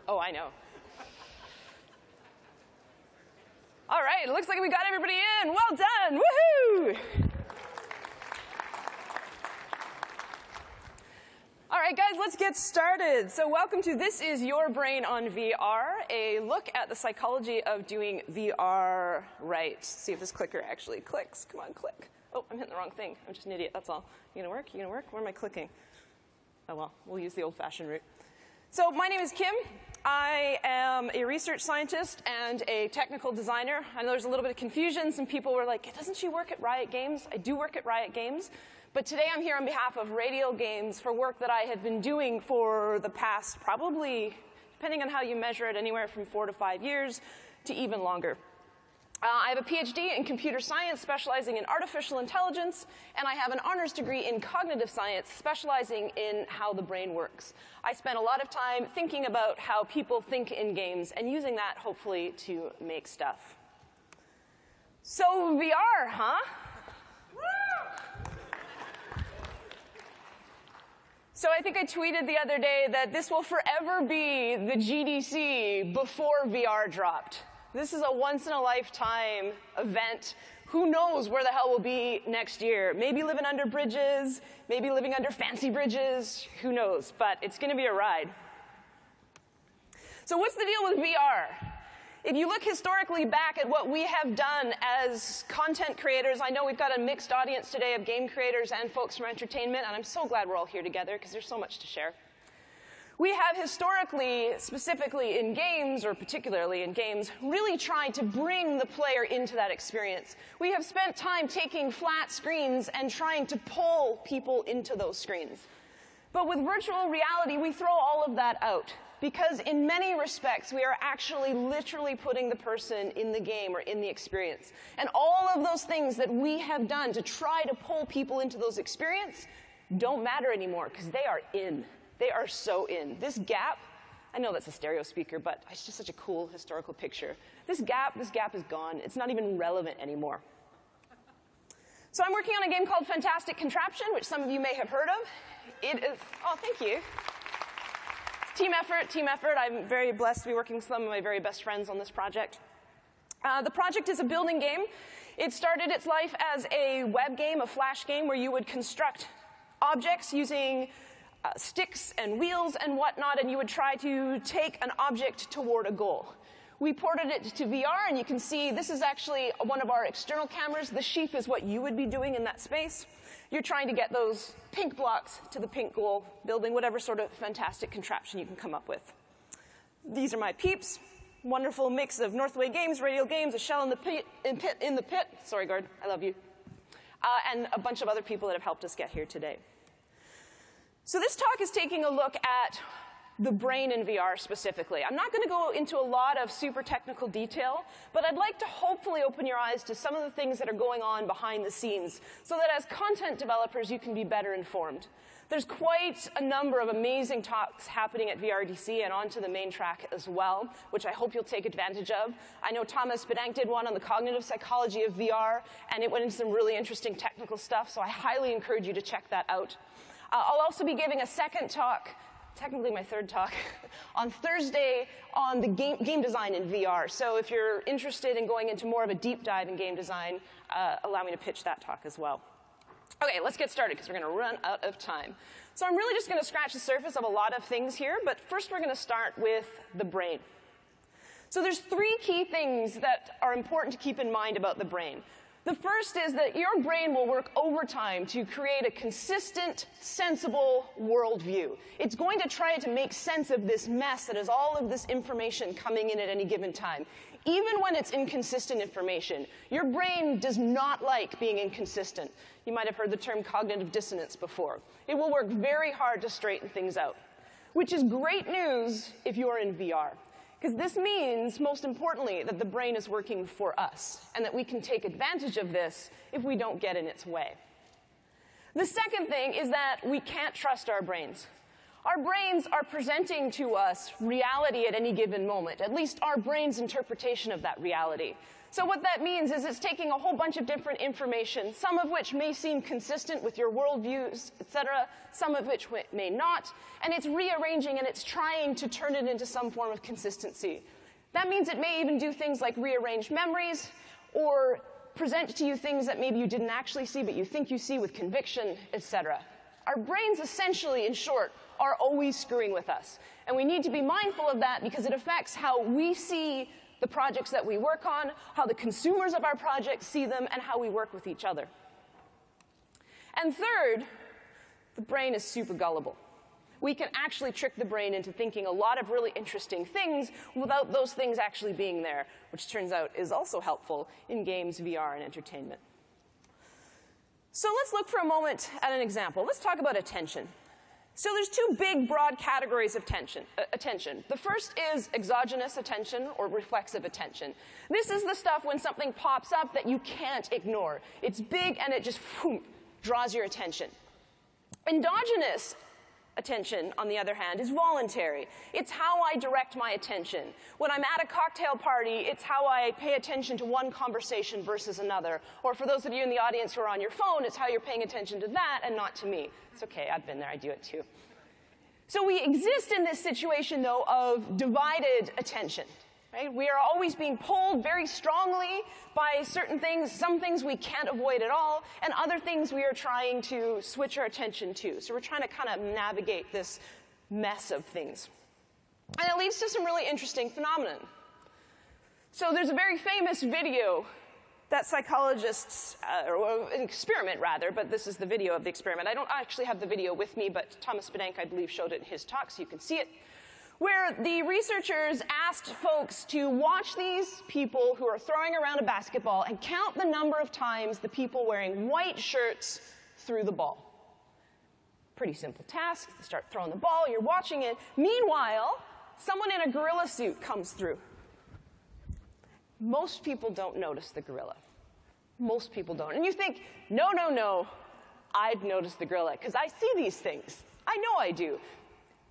Oh, I know. All right, it looks like we got everybody in. Well done. Woohoo! All right, guys, let's get started. So welcome to This Is Your Brain on VR, a look at the psychology of doing VR right. See if this clicker actually clicks. Come on, click. Oh, I'm hitting the wrong thing. I'm just an idiot, that's all. You gonna work? You gonna work? Where am I clicking? Oh, well, we'll use the old-fashioned route. So my name is Kim. I am a research scientist and a technical designer. I know there's a little bit of confusion. Some people were like, doesn't she work at Riot Games? I do work at Riot Games. But today I'm here on behalf of Radial Games for work that I have been doing for the past probably, depending on how you measure it, anywhere from 4 to 5 years to even longer. I have a PhD in computer science specializing in artificial intelligence, and I have an honors degree in cognitive science specializing in how the brain works. I spent a lot of time thinking about how people think in games and using that, hopefully, to make stuff. So VR, huh? So I think I tweeted the other day that this will forever be the GDC before VR dropped. This is a once-in-a-lifetime event. Who knows where the hell we'll be next year? Maybe living under bridges, maybe living under fancy bridges, who knows? But it's going to be a ride. So what's the deal with VR? If you look historically back at what we have done as content creators, I know we've got a mixed audience today of game creators and folks from entertainment, and I'm so glad we're all here together because there's so much to share. We have historically, specifically in games, or particularly in games, really tried to bring the player into that experience. We have spent time taking flat screens and trying to pull people into those screens. But with virtual reality, we throw all of that out. Because in many respects, we are actually literally putting the person in the game or in the experience. And all of those things that we have done to try to pull people into those experiences don't matter anymore because they are in. They are so in. This gap, I know that's a stereo speaker, but it's just such a cool historical picture. This gap is gone. It's not even relevant anymore. So I'm working on a game called Fantastic Contraption, which some of you may have heard of. It is, oh, thank you. Team effort, team effort. I'm very blessed to be working with some of my very best friends on this project. The project is a building game. It started its life as a web game, a flash game, where you would construct objects using sticks and wheels and whatnot, and you would try to take an object toward a goal. We ported it to VR, and you can see this is actually one of our external cameras. The sheep is what you would be doing in that space. You're trying to get those pink blocks to the pink goal, building whatever sort of fantastic contraption you can come up with. These are my peeps. Wonderful mix of Northway Games, Radial Games, a shell in the pit. Sorry, guard, I love you. And a bunch of other people that have helped us get here today. So this talk is taking a look at the brain in VR specifically. I'm not going to go into a lot of super technical detail, but I'd like to hopefully open your eyes to some of the things that are going on behind the scenes so that as content developers, you can be better informed. There's quite a number of amazing talks happening at VRDC and onto the main track as well, which I hope you'll take advantage of. I know Thomas Bedank did one on the cognitive psychology of VR, and it went into some really interesting technical stuff, so I highly encourage you to check that out. I'll also be giving a second talk, technically my third talk, on Thursday on the game design in VR. So if you're interested in going into more of a deep dive in game design, allow me to pitch that talk as well. OK, let's get started because we're going to run out of time. So I'm really just going to scratch the surface of a lot of things here, but first we're going to start with the brain. So there's 3 key things that are important to keep in mind about the brain. The first is that your brain will work overtime to create a consistent, sensible worldview. It's going to try to make sense of this mess that is all of this information coming in at any given time. Even when it's inconsistent information, your brain does not like being inconsistent. You might have heard the term cognitive dissonance before. It will work very hard to straighten things out, which is great news if you're in VR. Because this means, most importantly, that the brain is working for us, and that we can take advantage of this if we don't get in its way. The second thing is that we can't trust our brains. Our brains are presenting to us reality at any given moment, at least our brain's interpretation of that reality. So what that means is it's taking a whole bunch of different information, some of which may seem consistent with your worldviews, etc., some of which may not, and it's rearranging and it's trying to turn it into some form of consistency. That means it may even do things like rearrange memories or present to you things that maybe you didn't actually see but you think you see with conviction, etc. Our brains essentially, in short, are always screwing with us. And we need to be mindful of that because it affects how we see the projects that we work on, how the consumers of our projects see them, and how we work with each other. And third, the brain is super gullible. We can actually trick the brain into thinking a lot of really interesting things without those things actually being there, which turns out is also helpful in games, VR, and entertainment. So let's look for a moment at an example. Let's talk about attention. So there's two big, broad categories of attention. The first is exogenous attention, or reflexive attention. This is the stuff when something pops up that you can't ignore. It's big, and it just draws your attention. Endogenous attention, on the other hand, is voluntary. It's how I direct my attention. When I'm at a cocktail party, it's how I pay attention to one conversation versus another. Or for those of you in the audience who are on your phone, it's how you're paying attention to that and not to me. It's okay, I've been there, I do it too. So we exist in this situation, though, of divided attention. Right? We are always being pulled very strongly by certain things, some things we can't avoid at all, and other things we are trying to switch our attention to. So we're trying to kind of navigate this mess of things. And it leads to some really interesting phenomenon. So there's a very famous video that psychologists, or an experiment rather, but this is the video of the experiment. I don't actually have the video with me, but Thomas Bedank, I believe, showed it in his talk, so you can see it, where the researchers asked folks to watch these people who are throwing around a basketball and count the number of times the people wearing white shirts threw the ball. Pretty simple task. They start throwing the ball, you're watching it. Meanwhile, someone in a gorilla suit comes through. Most people don't notice the gorilla. Most people don't. And you think, no, no, no, I'd notice the gorilla, because I see these things. I know I do.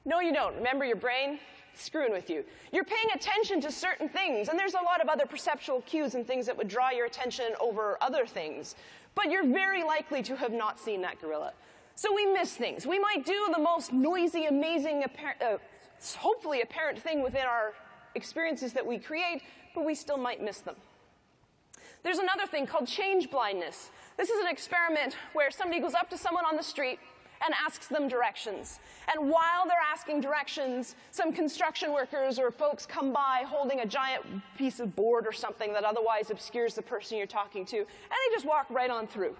No, you don't. Remember, your brain screwing with you. You're paying attention to certain things, and there's a lot of other perceptual cues and things that would draw your attention over other things. But you're very likely to have not seen that gorilla. So we miss things. We might do the most noisy, amazing, hopefully apparent thing within our experiences that we create, but we still might miss them. There's another thing called change blindness. This is an experiment where somebody goes up to someone on the street and asks them directions. And while they're asking directions, some construction workers or folks come by holding a giant piece of board or something that otherwise obscures the person you're talking to, and they just walk right on through.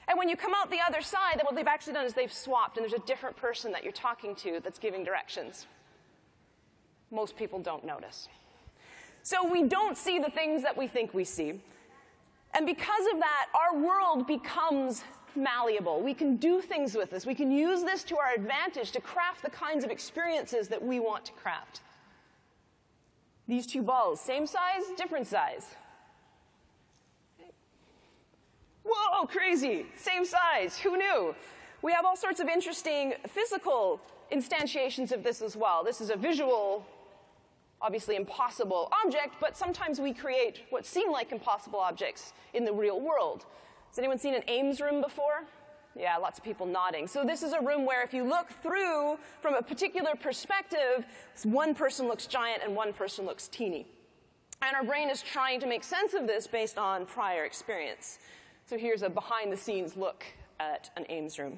And when you come out the other side, what they've actually done is they've swapped, and there's a different person that you're talking to that's giving directions. Most people don't notice. So we don't see the things that we think we see. And because of that, our world becomes malleable. We can do things with this. We can use this to our advantage to craft the kinds of experiences that we want to craft. These two balls, same size, different size. Whoa, crazy, same size, who knew? We have all sorts of interesting physical instantiations of this as well. This is a visual, obviously impossible object, but sometimes we create what seem like impossible objects in the real world. Has anyone seen an Ames room before? Yeah, lots of people nodding. So this is a room where if you look through from a particular perspective, one person looks giant and one person looks teeny. And our brain is trying to make sense of this based on prior experience. So here's a behind-the-scenes look at an Ames room.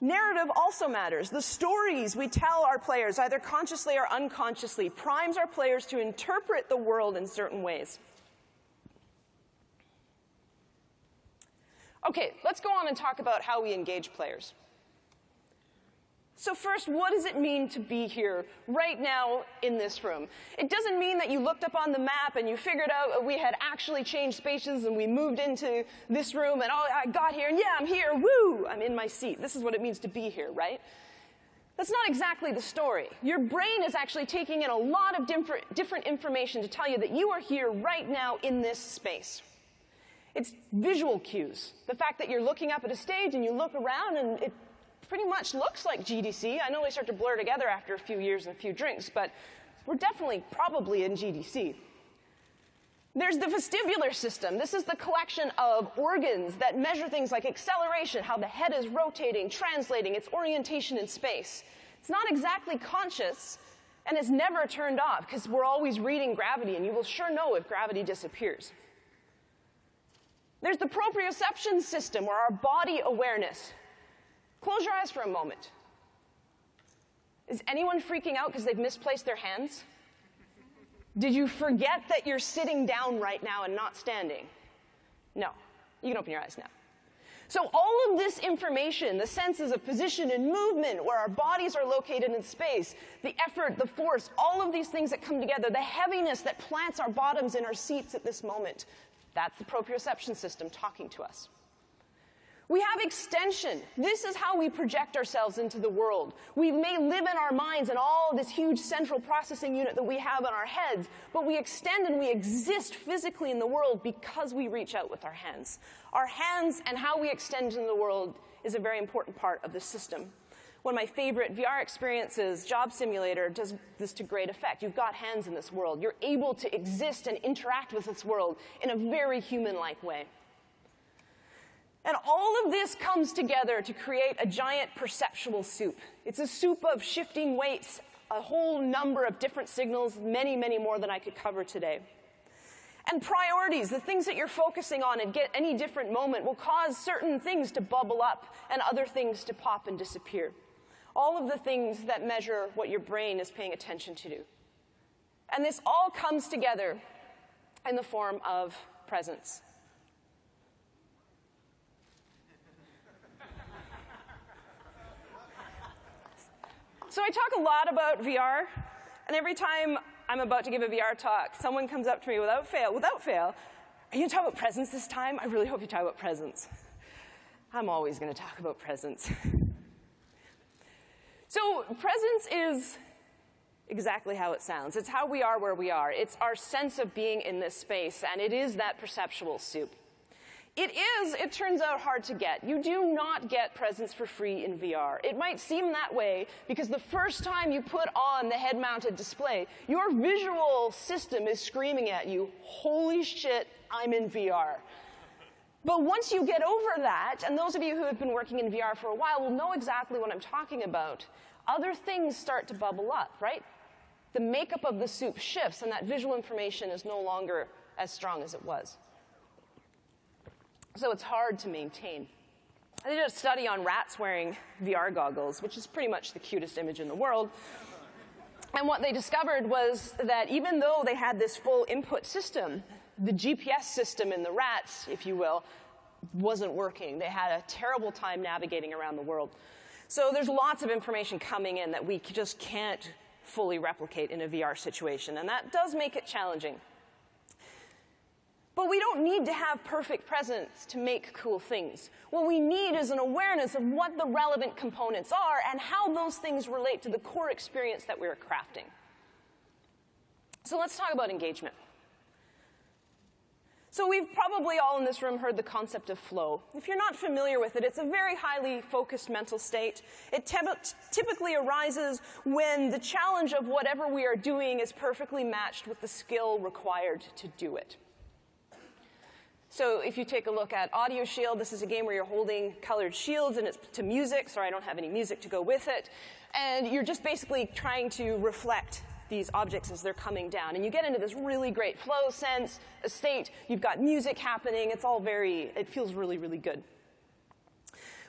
Narrative also matters. The stories we tell our players, either consciously or unconsciously, primes our players to interpret the world in certain ways. Okay, let's go on and talk about how we engage players. So first, what does it mean to be here right now in this room? It doesn't mean that you looked up on the map and you figured out we had actually changed spaces and we moved into this room and oh, I got here and yeah, I'm here, woo, I'm in my seat. This is what it means to be here, right? That's not exactly the story. Your brain is actually taking in a lot of different information to tell you that you are here right now in this space. It's visual cues. The fact that you're looking up at a stage and you look around and it pretty much looks like GDC. I know they start to blur together after a few years and a few drinks, but we're definitely probably in GDC. There's the vestibular system. This is the collection of organs that measure things like acceleration, how the head is rotating, translating, its orientation in space. It's not exactly conscious, and it's never turned off, because we're always reading gravity, and you will sure know if gravity disappears. There's the proprioception system, or our body awareness. Close your eyes for a moment. Is anyone freaking out because they've misplaced their hands? Did you forget that you're sitting down right now and not standing? No. You can open your eyes now. So all of this information, the senses of position and movement, where our bodies are located in space, the effort, the force, all of these things that come together, the heaviness that plants our bottoms in our seats at this moment, that's the proprioception system talking to us. We have extension. This is how we project ourselves into the world. We may live in our minds and all this huge central processing unit that we have in our heads, but we extend and we exist physically in the world because we reach out with our hands. Our hands and how we extend in the world is a very important part of the system. One of my favorite VR experiences, Job Simulator, does this to great effect. You've got hands in this world. You're able to exist and interact with this world in a very human-like way. And all of this comes together to create a giant perceptual soup. It's a soup of shifting weights, a whole number of different signals, many, many more than I could cover today. And priorities, the things that you're focusing on at any different moment, will cause certain things to bubble up and other things to pop and disappear. All of the things that measure what your brain is paying attention to do. And this all comes together in the form of presence. So I talk a lot about VR, and every time I'm about to give a VR talk, someone comes up to me without fail, are you going to talk about presence this time? I really hope you talk about presence. I'm always going to talk about presence. So presence is exactly how it sounds. It's how we are where we are. It's our sense of being in this space, and it is that perceptual soup. It turns out, hard to get. You do not get presence for free in VR. It might seem that way because the first time you put on the head-mounted display, your visual system is screaming at you, holy shit, I'm in VR. But once you get over that, and those of you who have been working in VR for a while will know exactly what I'm talking about, other things start to bubble up, right? The makeup of the soup shifts, and that visual information is no longer as strong as it was. So it's hard to maintain. I did a study on rats wearing VR goggles, which is pretty much the cutest image in the world. And what they discovered was that even though they had this full input system, the GPS system in the rats, if you will, wasn't working. They had a terrible time navigating around the world. So there's lots of information coming in that we just can't fully replicate in a VR situation, and that does make it challenging. But we don't need to have perfect presence to make cool things. What we need is an awareness of what the relevant components are and how those things relate to the core experience that we're crafting. So let's talk about engagement. So we've probably all in this room heard the concept of flow. If you're not familiar with it, it's a very highly focused mental state. It typically arises when the challenge of whatever we are doing is perfectly matched with the skill required to do it. So if you take a look at Audio Shield, this is a game where you're holding colored shields, and it's to music. Sorry, I don't have any music to go with it. And you're just basically trying to reflect these objects as they're coming down. And you get into this really great flow sense, a state. You've got music happening. It's all it feels really, really good.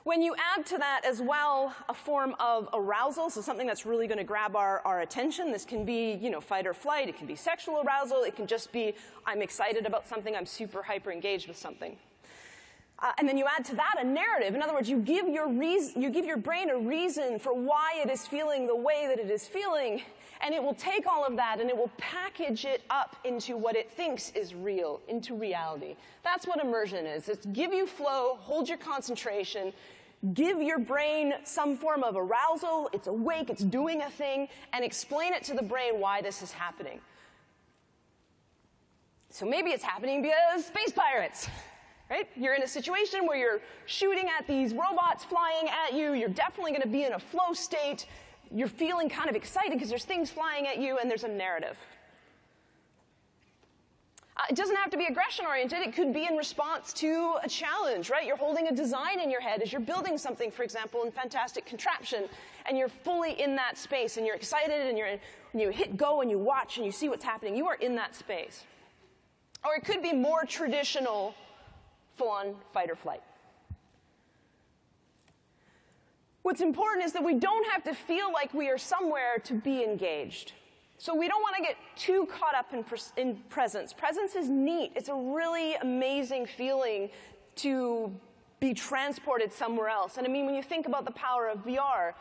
When you add to that as well a form of arousal, so something that's really going to grab our attention, this can be, fight or flight, it can be sexual arousal, it can just be, I'm excited about something, I'm super hyper engaged with something. And then you add to that a narrative. In other words, you give your brain a reason for why it is feeling the way that it is feeling, and it will take all of that and it will package it up into what it thinks is real, into reality. That's what immersion is. It's give you flow, hold your concentration, give your brain some form of arousal, it's awake, it's doing a thing, and explain it to the brain why this is happening. So maybe it's happening because space pirates. Right? You're in a situation where you're shooting at these robots flying at you. You're definitely going to be in a flow state. You're feeling kind of excited because there's things flying at you, and there's a narrative. It doesn't have to be aggression-oriented. It could be in response to a challenge, right? You're holding a design in your head as you're building something, for example, in Fantastic Contraption, and you're fully in that space, and you're excited, and you hit go, and you watch, and you see what's happening. You are in that space. Or it could be more traditional, full-on fight or flight. What's important is that we don't have to feel like we are somewhere to be engaged. So we don't want to get too caught up in presence. Presence is neat. It's a really amazing feeling to be transported somewhere else. And I mean, when you think about the power of VR,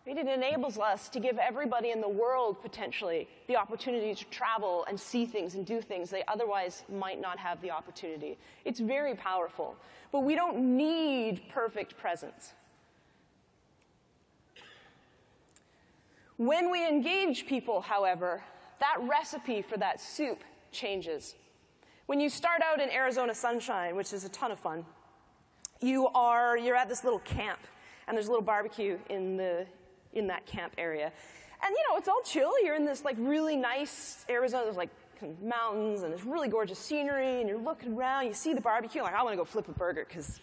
it enables us to give everybody in the world, potentially, the opportunity to travel and see things and do things they otherwise might not have the opportunity. It's very powerful. But we don't need perfect presence. When we engage people, however, that recipe for that soup changes. When you start out in Arizona sunshine, which is a ton of fun, you're at this little camp, and there's a little barbecue in that camp area. And it's all chill. You're in this really nice Arizona, there's mountains and this really gorgeous scenery, and you're looking around, you see the barbecue, I want to go flip a burger because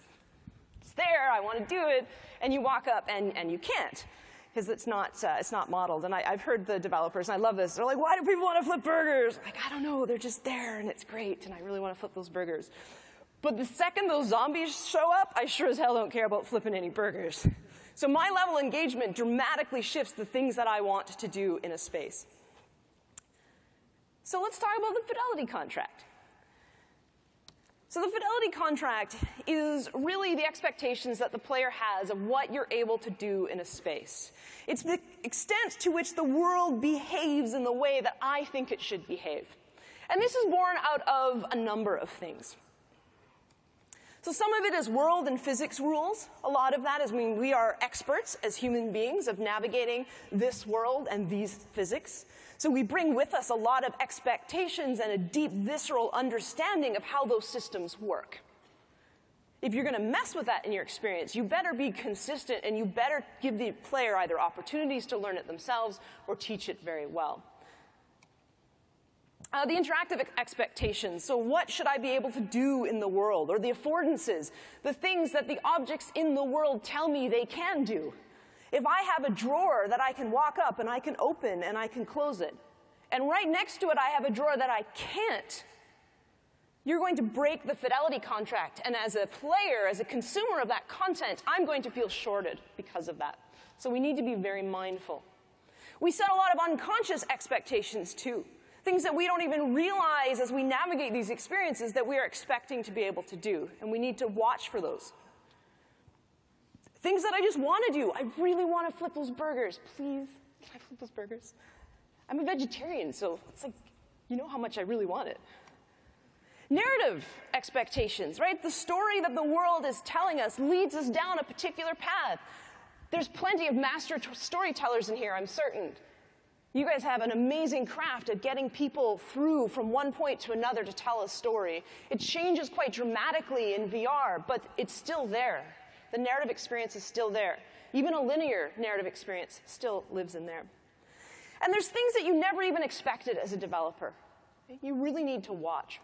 it's there, I want to do it. And you walk up and you can't, because it's not modeled. And I've heard the developers, and I love this, they're like, why do people want to flip burgers? I don't know, they're just there, and it's great, and I really want to flip those burgers. But the second those zombies show up, I sure as hell don't care about flipping any burgers. So my level of engagement dramatically shifts the things that I want to do in a space. So let's talk about the Fidelity Contract. So the Fidelity Contract is really the expectations that the player has of what you're able to do in a space. It's the extent to which the world behaves in the way that I think it should behave. And this is born out of a number of things. So some of it is world and physics rules. A lot of that is we are experts as human beings of navigating this world and these physics. So we bring with us a lot of expectations and a deep visceral understanding of how those systems work. If you're going to mess with that in your experience, you better be consistent, and you better give the player either opportunities to learn it themselves or teach it very well. The interactive expectations, so what should I be able to do in the world? Or the affordances, the things that the objects in the world tell me they can do. If I have a drawer that I can walk up and I can open and I can close it, and right next to it I have a drawer that I can't, you're going to break the Fidelity Contract. And as a player, as a consumer of that content, I'm going to feel shorted because of that. So we need to be very mindful. We set a lot of unconscious expectations, too. Things that we don't even realize as we navigate these experiences that we are expecting to be able to do. And we need to watch for those. Things that I just want to do. I really want to flip those burgers. Please, can I flip those burgers? I'm a vegetarian, so it's you know how much I really want it. Narrative expectations, right? The story that the world is telling us leads us down a particular path. There's plenty of master storytellers in here, I'm certain. You guys have an amazing craft at getting people through from one point to another to tell a story. It changes quite dramatically in VR, but it's still there. The narrative experience is still there. Even a linear narrative experience still lives in there. And there's things that you never even expected as a developer. You really need to watch.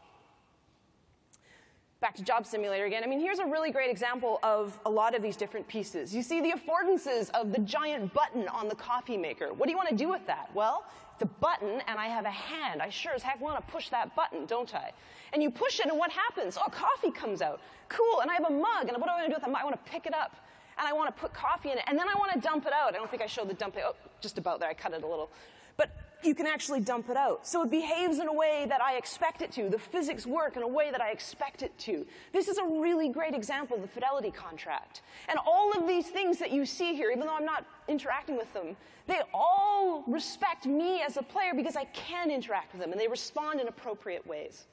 Back to Job Simulator again. Here's a really great example of a lot of these different pieces. You see the affordances of the giant button on the coffee maker. What do you want to do with that? Well, it's a button, and I have a hand. I sure as heck want to push that button, don't I? And you push it, and what happens? Oh, coffee comes out. Cool, and I have a mug, and what do I want to do with it? I want to pick it up, and I want to put coffee in it, and then I want to dump it out. I don't think I showed the dumping. Oh, just about there. I cut it a little. But you can actually dump it out. So it behaves in a way that I expect it to. The physics work in a way that I expect it to. This is a really great example of the Fidelity Contract. And all of these things that you see here, even though I'm not interacting with them, they all respect me as a player because I can interact with them, and they respond in appropriate ways.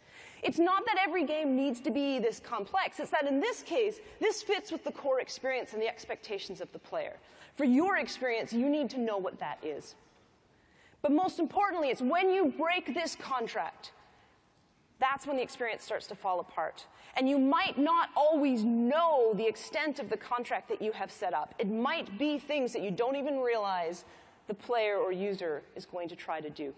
It's not that every game needs to be this complex. It's that in this case, this fits with the core experience and the expectations of the player. For your experience, you need to know what that is. But most importantly, it's when you break this contract, that's when the experience starts to fall apart. And you might not always know the extent of the contract that you have set up. It might be things that you don't even realize the player or user is going to try to do.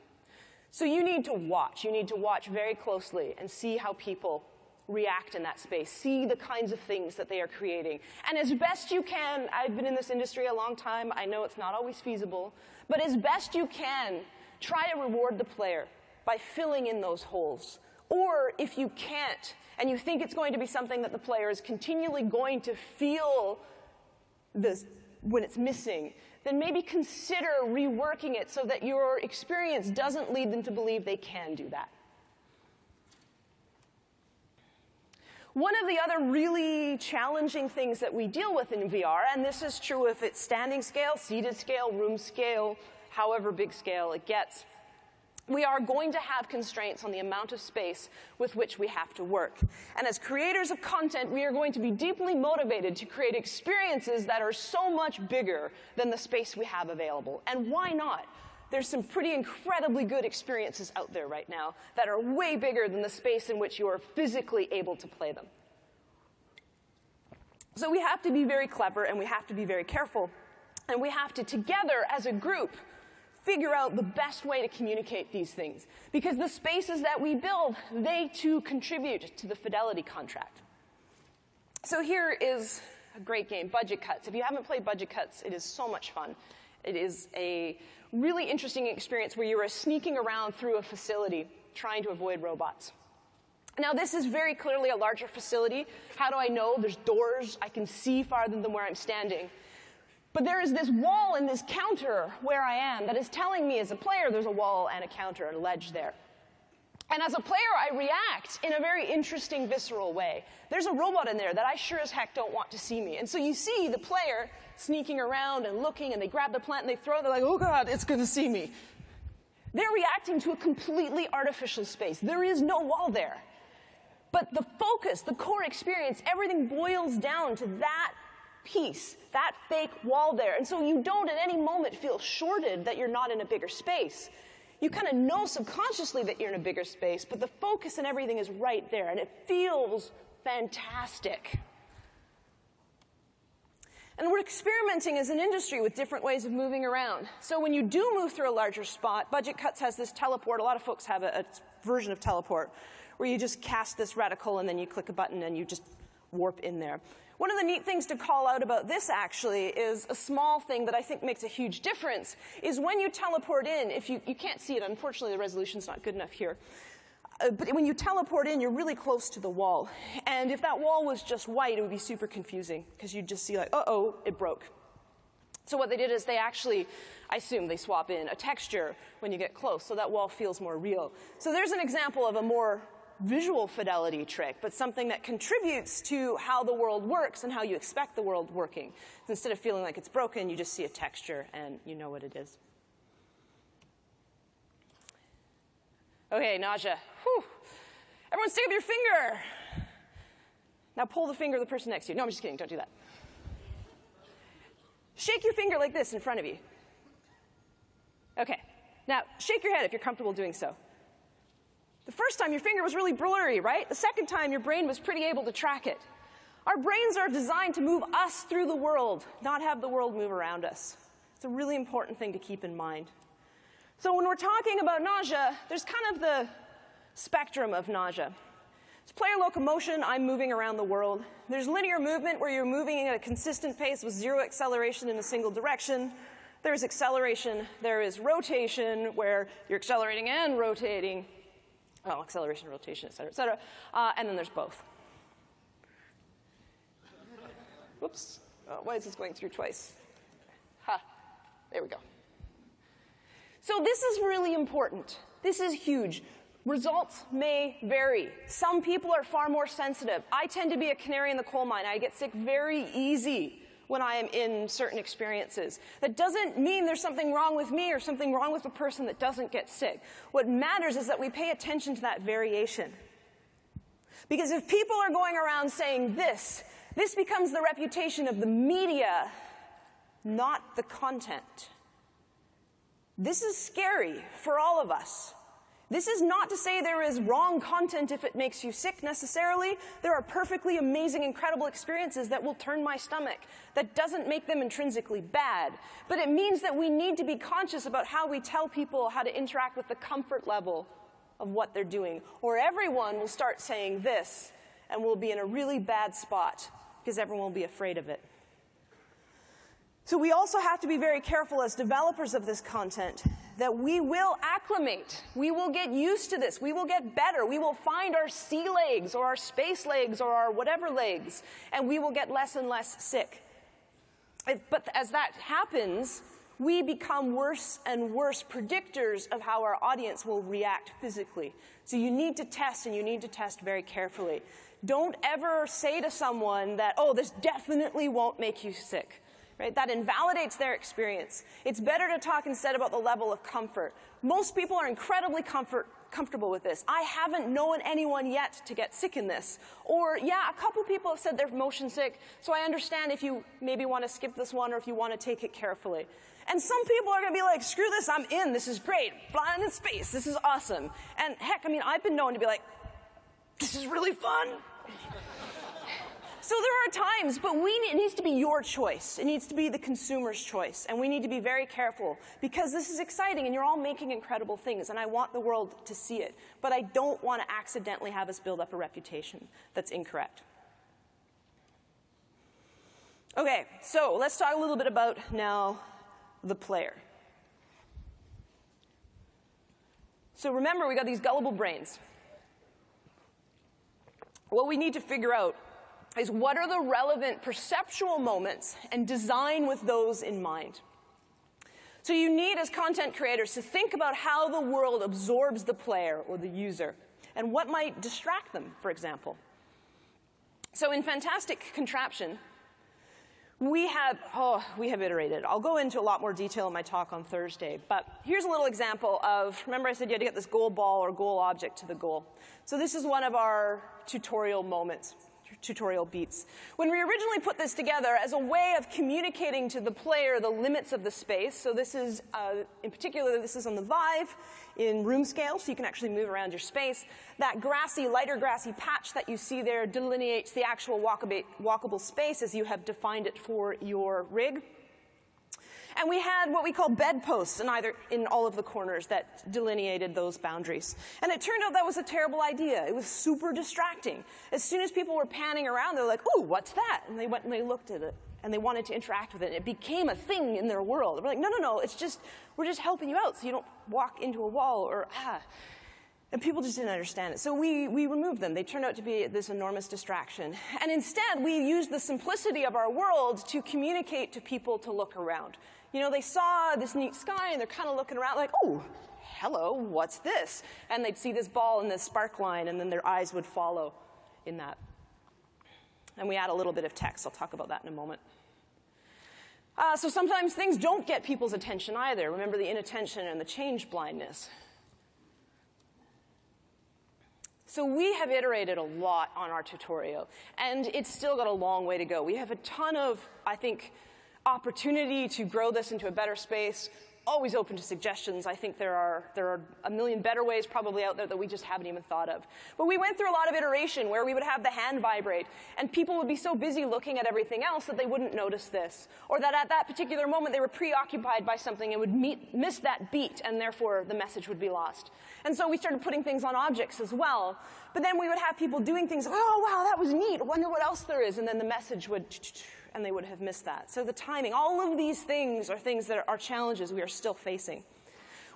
So you need to watch. You need to watch very closely and see how people react in that space, see the kinds of things that they are creating. And as best you can, I've been in this industry a long time, I know it's not always feasible, but as best you can, try to reward the player by filling in those holes. Or if you can't, and you think it's going to be something that the player is continually going to feel this when it's missing, then maybe consider reworking it so that your experience doesn't lead them to believe they can do that. One of the other really challenging things that we deal with in VR, and this is true if it's standing scale, seated scale, room scale, however big scale it gets, we are going to have constraints on the amount of space with which we have to work. And as creators of content, we are going to be deeply motivated to create experiences that are so much bigger than the space we have available. And why not? There's some pretty incredibly good experiences out there right now that are way bigger than the space in which you are physically able to play them. So we have to be very clever, and we have to be very careful, and we have to, together as a group, figure out the best way to communicate these things. Because the spaces that we build, they too contribute to the Fidelity Contract. So here is a great game, Budget Cuts. If you haven't played Budget Cuts, it is so much fun. It is a really interesting experience where you are sneaking around through a facility trying to avoid robots. Now, this is very clearly a larger facility. How do I know? There's doors. I can see farther than where I'm standing. But there is this wall and this counter where I am that is telling me as a player there's a wall and a counter and a ledge there. And as a player, I react in a very interesting, visceral way. There's a robot in there that I sure as heck don't want to see me. And so you see the player sneaking around and looking, and they grab the plant and they throw it. They're like, oh, God, it's going to see me. They're reacting to a completely artificial space. There is no wall there. But the focus, the core experience, everything boils down to that piece, that fake wall there. And so you don't at any moment feel shorted that you're not in a bigger space. You kind of know subconsciously that you're in a bigger space, but the focus and everything is right there, and it feels fantastic. And we're experimenting as an industry with different ways of moving around. So when you do move through a larger spot, Budget Cuts has this teleport. A lot of folks have a version of teleport where you just cast this reticle and then you click a button and you just warp in there. One of the neat things to call out about this, actually, is a small thing that I think makes a huge difference, is when you teleport in, if you can't see it, unfortunately the resolution's not good enough here, but when you teleport in, you're really close to the wall. And if that wall was just white, it would be super confusing, because you'd just see like, uh-oh, it broke. So what they did is they actually, I assume they swap in a texture when you get close, so that wall feels more real. So there's an example of a more visual fidelity trick, but something that contributes to how the world works and how you expect the world working. So instead of feeling like it's broken, you just see a texture and you know what it is. Okay, nausea. Whew. Everyone stick up your finger. Now pull the finger of the person next to you. No, I'm just kidding. Don't do that. Shake your finger like this in front of you. Okay. Now, shake your head if you're comfortable doing so. The first time, your finger was really blurry, right? The second time, your brain was pretty able to track it. Our brains are designed to move us through the world, not have the world move around us. It's a really important thing to keep in mind. So when we're talking about nausea, there's kind of the spectrum of nausea. It's player locomotion. I'm moving around the world. There's linear movement, where you're moving at a consistent pace with zero acceleration in a single direction. There's acceleration. There is rotation, where you're accelerating and rotating. Well, acceleration, rotation, et cetera, et cetera. And then there's both. Whoops. Why is this going through twice? Ha. There we go. So this is really important. This is huge. Results may vary. Some people are far more sensitive. I tend to be a canary in the coal mine. I get sick very easy when I am in certain experiences. That doesn't mean there's something wrong with me or something wrong with the person that doesn't get sick. What matters is that we pay attention to that variation. Because if people are going around saying this becomes the reputation of the media, not the content. This is scary for all of us. This is not to say there is wrong content if it makes you sick necessarily. There are perfectly amazing, incredible experiences that will turn my stomach. That doesn't make them intrinsically bad. But it means that we need to be conscious about how we tell people how to interact with the comfort level of what they're doing. Or everyone will start saying this, and we'll be in a really bad spot because everyone will be afraid of it. So we also have to be very careful as developers of this content that we will acclimate. We will get used to this. We will get better. We will find our sea legs or our space legs or our whatever legs, and we will get less and less sick. But as that happens, we become worse and worse predictors of how our audience will react physically. So you need to test, and you need to test very carefully. Don't ever say to someone that, oh, this definitely won't make you sick. Right? That invalidates their experience. It's better to talk instead about the level of comfort. Most people are incredibly comfortable with this. I haven't known anyone yet to get sick in this. Or, yeah, a couple people have said they're motion sick, so I understand if you maybe want to skip this one or if you want to take it carefully. And some people are going to be like, screw this, I'm in, this is great, flying in space, this is awesome. And heck, I mean, I've been known to be like, this is really fun. So there are times, but it needs to be your choice. It needs to be the consumer's choice. And we need to be very careful because this is exciting and you're all making incredible things and I want the world to see it. But I don't want to accidentally have us build up a reputation that's incorrect. Okay, so let's talk a little bit about now the player. So remember, we got these gullible brains. What we need to figure out is what are the relevant perceptual moments and design with those in mind. So you need, as content creators, to think about how the world absorbs the player or the user and what might distract them, for example. So in Fantastic Contraption, we have iterated. I'll go into a lot more detail in my talk on Thursday, but here's a little example of, remember I said you had to get this goal ball or goal object to the goal. So this is one of our tutorial moments. Tutorial beats. When we originally put this together as a way of communicating to the player the limits of the space, so this is, in particular, this is on the Vive in room scale, so you can actually move around your space. That grassy, lighter grassy patch that you see there delineates the actual walkable space as you have defined it for your rig. And we had what we call bedposts in all of the corners that delineated those boundaries. And it turned out that was a terrible idea. It was super distracting. As soon as people were panning around, they're like, ooh, what's that? And they went and they looked at it. And they wanted to interact with it. And it became a thing in their world. We're like, no, it's just, we're just helping you out so you don't walk into a wall or And people just didn't understand it. So we removed them. They turned out to be this enormous distraction. And instead, we used the simplicity of our world to communicate to people to look around. You know, they saw this neat sky, and they're kind of looking around like, oh, hello, what's this? And they'd see this ball and this spark line, and then their eyes would follow in that. And we add a little bit of text. I'll talk about that in a moment. So sometimes things don't get people's attention either. Remember the inattention and the change blindness. So we have iterated a lot on our tutorial, and it's still got a long way to go. We have a ton of, I think, opportunity to grow this into a better space. Always open to suggestions. I think there are a million better ways probably out there that we just haven't even thought of. But we went through a lot of iteration where we would have the hand vibrate, and people would be so busy looking at everything else that they wouldn't notice this. Or that at that particular moment they were preoccupied by something and would miss that beat, and therefore the message would be lost. And so we started putting things on objects as well. But then we would have people doing things, oh, wow, that was neat. I wonder what else there is. And then the message would, and they would have missed that. So the timing, all of these things are things that are challenges we are still facing.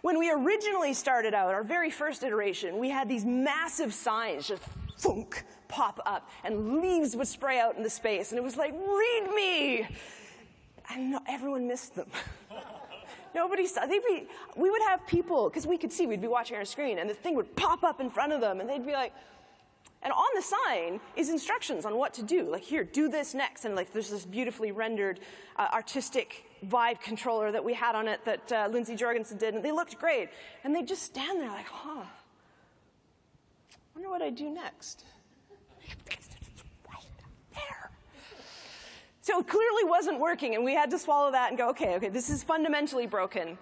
When we originally started out, our very first iteration, we had these massive signs just thunk, pop up, and leaves would spray out into space. And it was like, read me! And no, everyone missed them. Nobody saw. We would have people, because we could see, we'd be watching our screen, and the thing would pop up in front of them, and they'd be like, and on the sign is instructions on what to do. Like, here, do this next. And like, there's this beautifully rendered artistic Vive controller that we had on it that Lindsay Jorgensen did. And they looked great. And they'd just stand there like, huh, wonder what I do next. Right there. So it clearly wasn't working. And we had to swallow that and go, okay, this is fundamentally broken.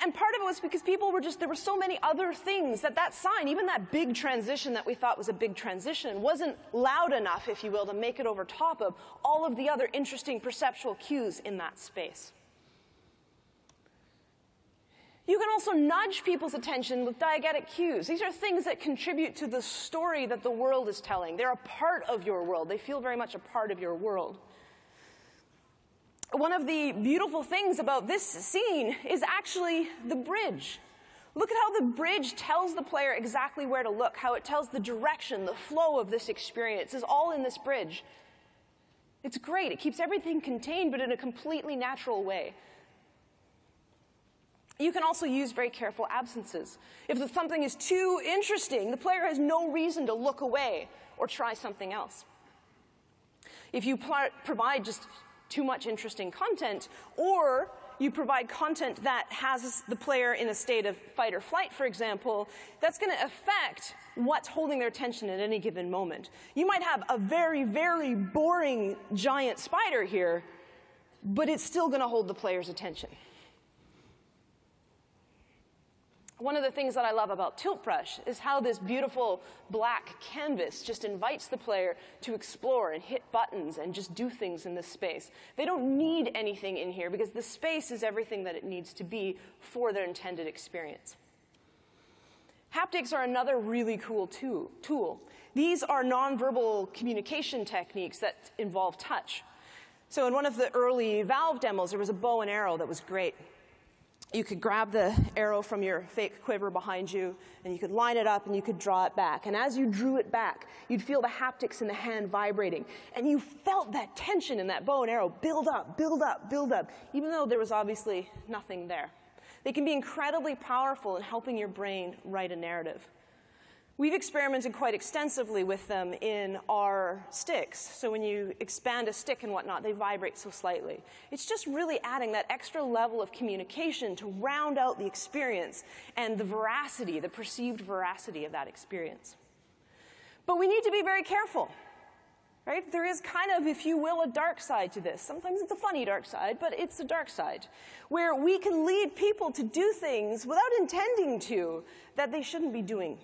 And part of it was because people were there were so many other things that sign, even that big transition that we thought was a big transition, wasn't loud enough, if you will, to make it over top of all of the other interesting perceptual cues in that space. You can also nudge people's attention with diegetic cues. These are things that contribute to the story that the world is telling. They're a part of your world. They feel very much a part of your world. One of the beautiful things about this scene is actually the bridge. Look at how the bridge tells the player exactly where to look, how it tells the direction, the flow of this experience is all in this bridge. It's great. It keeps everything contained, but in a completely natural way. You can also use very careful absences. If something is too interesting, the player has no reason to look away or try something else. If you provide just too much interesting content, or you provide content that has the player in a state of fight or flight, for example, that's going to affect what's holding their attention at any given moment. You might have a very, very boring giant spider here, but it's still going to hold the player's attention. One of the things that I love about Tilt Brush is how this beautiful black canvas just invites the player to explore and hit buttons and just do things in this space. They don't need anything in here because the space is everything that it needs to be for their intended experience. Haptics are another really cool tool. These are nonverbal communication techniques that involve touch. So in one of the early Valve demos, there was a bow and arrow that was great. You could grab the arrow from your fake quiver behind you, and you could line it up, and you could draw it back. And as you drew it back, you'd feel the haptics in the hand vibrating. And you felt that tension in that bow and arrow build up, build up, build up, even though there was obviously nothing there. They can be incredibly powerful in helping your brain write a narrative. We've experimented quite extensively with them in our sticks. So when you expand a stick and whatnot, they vibrate so slightly. It's just really adding that extra level of communication to round out the experience and the veracity, the perceived veracity of that experience. But we need to be very careful, right? There is kind of, if you will, a dark side to this. Sometimes it's a funny dark side, but it's a dark side, where we can lead people to do things without intending to that they shouldn't be doing.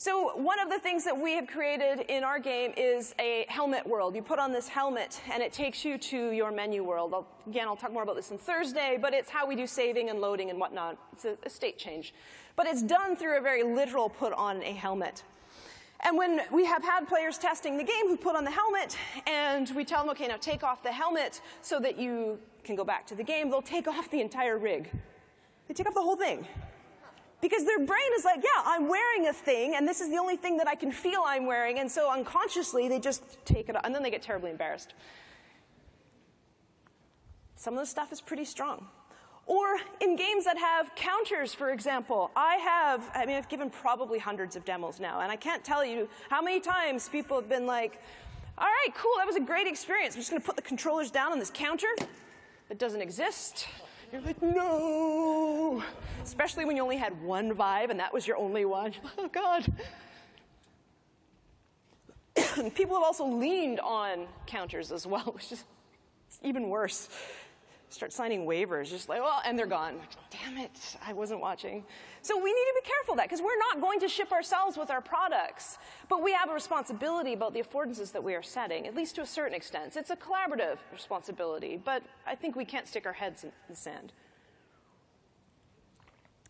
So one of the things that we have created in our game is a helmet world. You put on this helmet, and it takes you to your menu world. I'll talk more about this on Thursday, but it's how we do saving and loading and whatnot. It's a state change. But it's done through a very literal put on a helmet. And when we have had players testing the game who put on the helmet, and we tell them, OK, now take off the helmet so that you can go back to the game, they'll take off the entire rig. They take off the whole thing. Because their brain is like, yeah, I'm wearing a thing, and this is the only thing that I can feel I'm wearing, and so unconsciously they just take it off, and then they get terribly embarrassed. Some of the stuff is pretty strong. Or in games that have counters, for example, I've given probably hundreds of demos now, and I can't tell you how many times people have been like, all right, cool, that was a great experience. I'm just going to put the controllers down on this counter that doesn't exist. You're like, no. Especially when you only had one vibe and that was your only one. Oh, God. People have also leaned on counters as well, which is even worse. Start signing waivers, just like, oh, and they're gone. Like, damn it, I wasn't watching. So we need to be careful of that, because we're not going to ship ourselves with our products. But we have a responsibility about the affordances that we are setting, at least to a certain extent. It's a collaborative responsibility, but I think we can't stick our heads in the sand.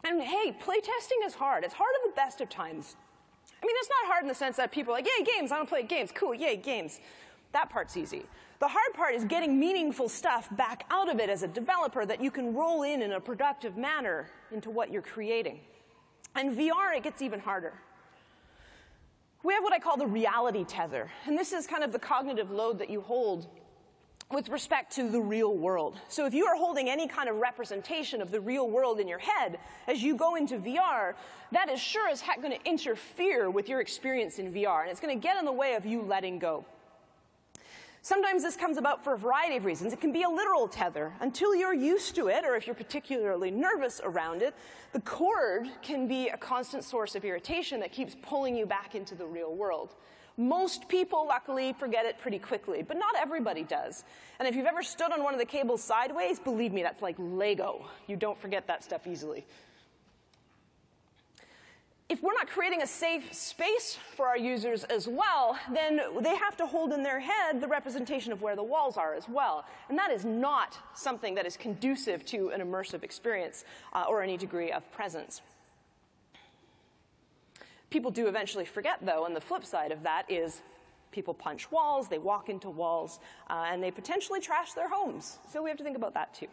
And hey, playtesting is hard. It's hard at the best of times. I mean, it's not hard in the sense that people are like, yay, games, I want to play games. Cool, yay, games. That part's easy. The hard part is getting meaningful stuff back out of it as a developer that you can roll in a productive manner into what you're creating. And VR, it gets even harder. We have what I call the reality tether. And this is kind of the cognitive load that you hold with respect to the real world. So if you are holding any kind of representation of the real world in your head as you go into VR, that is sure as heck going to interfere with your experience in VR. And it's going to get in the way of you letting go. Sometimes this comes about for a variety of reasons. It can be a literal tether. Until you're used to it, or if you're particularly nervous around it, the cord can be a constant source of irritation that keeps pulling you back into the real world. Most people, luckily, forget it pretty quickly, but not everybody does. And if you've ever stood on one of the cables sideways, believe me, that's like Lego. You don't forget that stuff easily. If we're not creating a safe space for our users as well, then they have to hold in their head the representation of where the walls are as well. And that is not something that is conducive to an immersive experience or any degree of presence. People do eventually forget, though, and the flip side of that is people punch walls, they walk into walls, and they potentially trash their homes. So we have to think about that, too.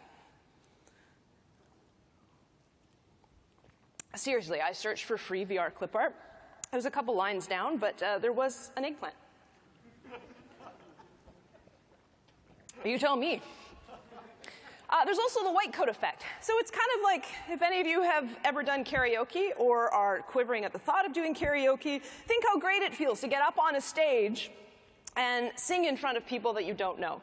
Seriously, I searched for free VR clip art. It was a couple lines down, but there was an eggplant. You tell me. There's also the white coat effect. So it's kind of like if any of you have ever done karaoke or are quivering at the thought of doing karaoke, think how great it feels to get up on a stage and sing in front of people that you don't know.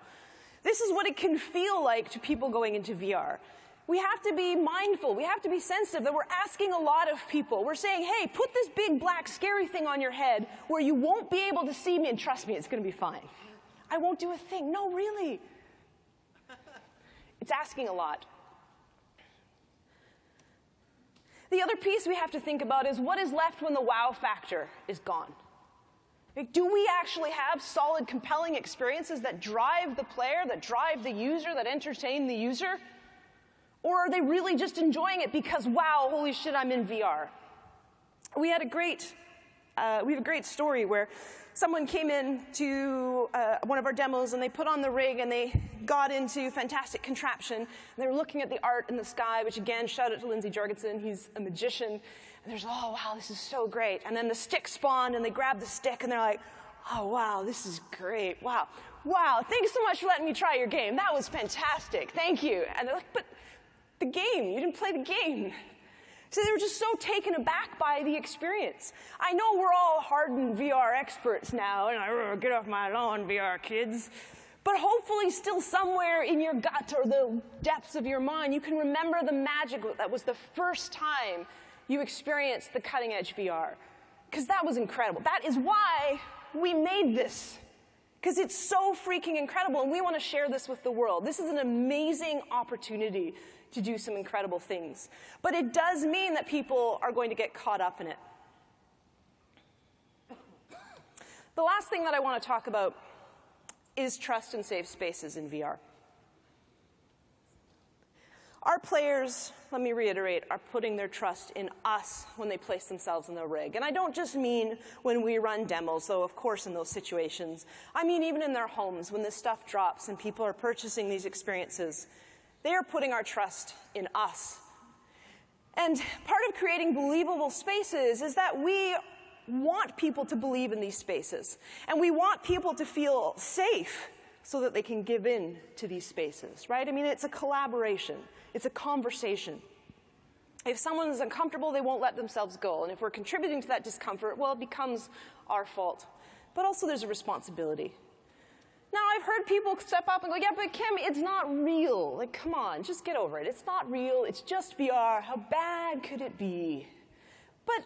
This is what it can feel like to people going into VR. We have to be mindful. We have to be sensitive that we're asking a lot of people. We're saying, hey, put this big black scary thing on your head where you won't be able to see me, and trust me, it's going to be fine. I won't do a thing. No, really. It's asking a lot. The other piece we have to think about is what is left when the wow factor is gone. Like, do we actually have solid, compelling experiences that drive the player, that drive the user, that entertain the user? Or are they really just enjoying it because, wow, holy shit, I'm in VR? We have a great story where someone came in to one of our demos and they put on the rig and they got into fantastic contraption. And they were looking at the art in the sky, which again, shout out to Lindsay Jorgensen, he's a magician. And there's, oh, wow, this is so great. And then the stick spawned and they grabbed the stick and they're like, oh, wow, this is great. Wow, wow, thanks so much for letting me try your game. That was fantastic. Thank you. And they're like, but the game, you didn't play the game. So they were just so taken aback by the experience. I know we're all hardened VR experts now, and get off my lawn, VR kids. But hopefully still somewhere in your gut or the depths of your mind, you can remember the magic that was the first time you experienced the cutting edge VR. Because that was incredible. That is why we made this. Because it's so freaking incredible, and we want to share this with the world. This is an amazing opportunity to do some incredible things. But it does mean that people are going to get caught up in it. The last thing that I want to talk about is trust and safe spaces in VR. Our players, let me reiterate, are putting their trust in us when they place themselves in the rig. And I don't just mean when we run demos, though of course in those situations. I mean even in their homes when this stuff drops and people are purchasing these experiences. They are putting our trust in us. And part of creating believable spaces is that we want people to believe in these spaces. And we want people to feel safe so that they can give in to these spaces, right? I mean, it's a collaboration. It's a conversation. If someone is uncomfortable, they won't let themselves go. And if we're contributing to that discomfort, well, it becomes our fault. But also there's a responsibility. Now, I've heard people step up and go, yeah, but Kim, it's not real. Like, come on, just get over it. It's not real. It's just VR. How bad could it be? But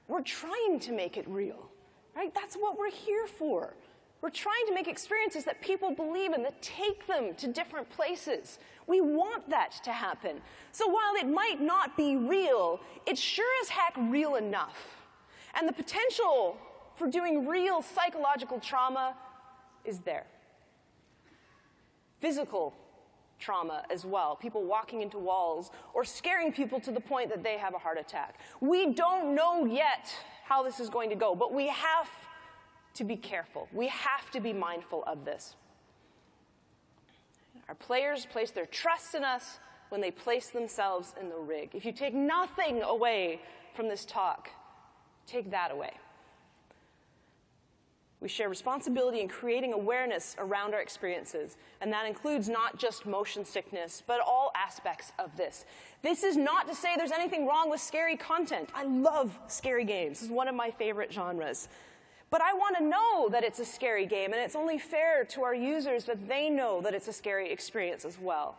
we're trying to make it real, right? That's what we're here for. We're trying to make experiences that people believe in, that take them to different places. We want that to happen. So while it might not be real, it's sure as heck real enough. And the potential for doing real psychological trauma is there. Physical trauma as well, people walking into walls or scaring people to the point that they have a heart attack. We don't know yet how this is going to go, but we have to be careful. We have to be mindful of this. Our players place their trust in us when they place themselves in the rig. If you take nothing away from this talk, take that away. We share responsibility in creating awareness around our experiences, and that includes not just motion sickness, but all aspects of this. This is not to say there's anything wrong with scary content. I love scary games. This is one of my favorite genres. But I want to know that it's a scary game, and it's only fair to our users that they know that it's a scary experience as well.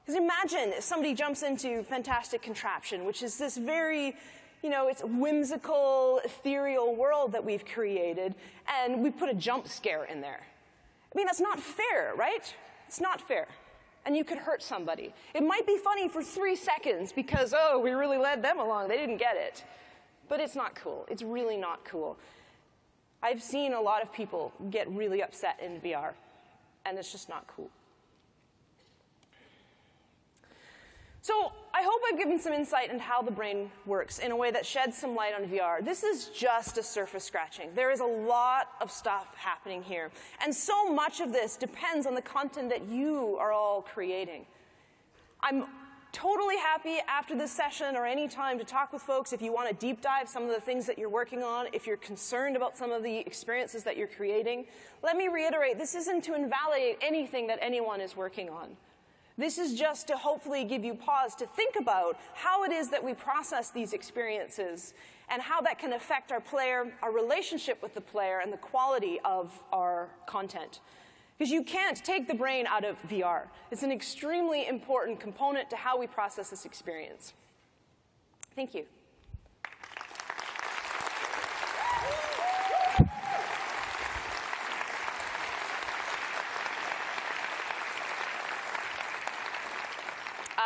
Because imagine if somebody jumps into Fantastic Contraption, which is this very you know, it's a whimsical, ethereal world that we've created, and we put a jump scare in there. I mean, that's not fair, right? It's not fair. And you could hurt somebody. It might be funny for 3 seconds because, oh, we really led them along. They didn't get it. But it's not cool. It's really not cool. I've seen a lot of people get really upset in VR, and it's just not cool. So I hope I've given some insight into how the brain works in a way that sheds some light on VR. This is just a surface scratching. There is a lot of stuff happening here. And so much of this depends on the content that you are all creating. I'm totally happy after this session or any time to talk with folks if you want to deep dive some of the things that you're working on, if you're concerned about some of the experiences that you're creating. Let me reiterate, this isn't to invalidate anything that anyone is working on. This is just to hopefully give you pause to think about how it is that we process these experiences and how that can affect our player, our relationship with the player, and the quality of our content. Because you can't take the brain out of VR. It's an extremely important component to how we process this experience. Thank you.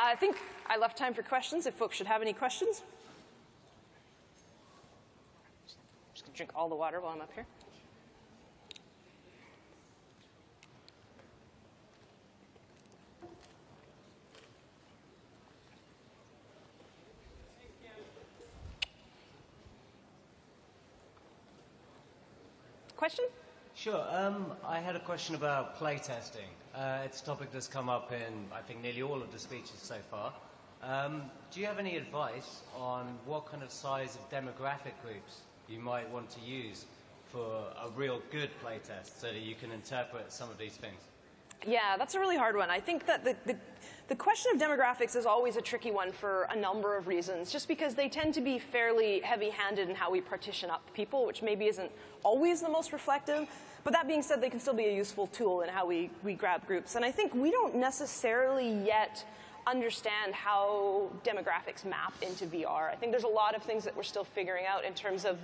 I think I left time for questions, if folks should have any questions. I'm just going to drink all the water while I'm up here. Question? Sure. I had a question about playtesting. It's a topic that's come up in, I think, nearly all of the speeches so far. Do you have any advice on what kind of size of demographic groups you might want to use for a real good playtest so that you can interpret some of these things? Yeah, that's a really hard one. I think that the question of demographics is always a tricky one for a number of reasons, just because they tend to be fairly heavy-handed in how we partition up people, which maybe isn't always the most reflective. But that being said, they can still be a useful tool in how we grab groups. And I think we don't necessarily yet understand how demographics map into VR. I think there's a lot of things that we're still figuring out in terms of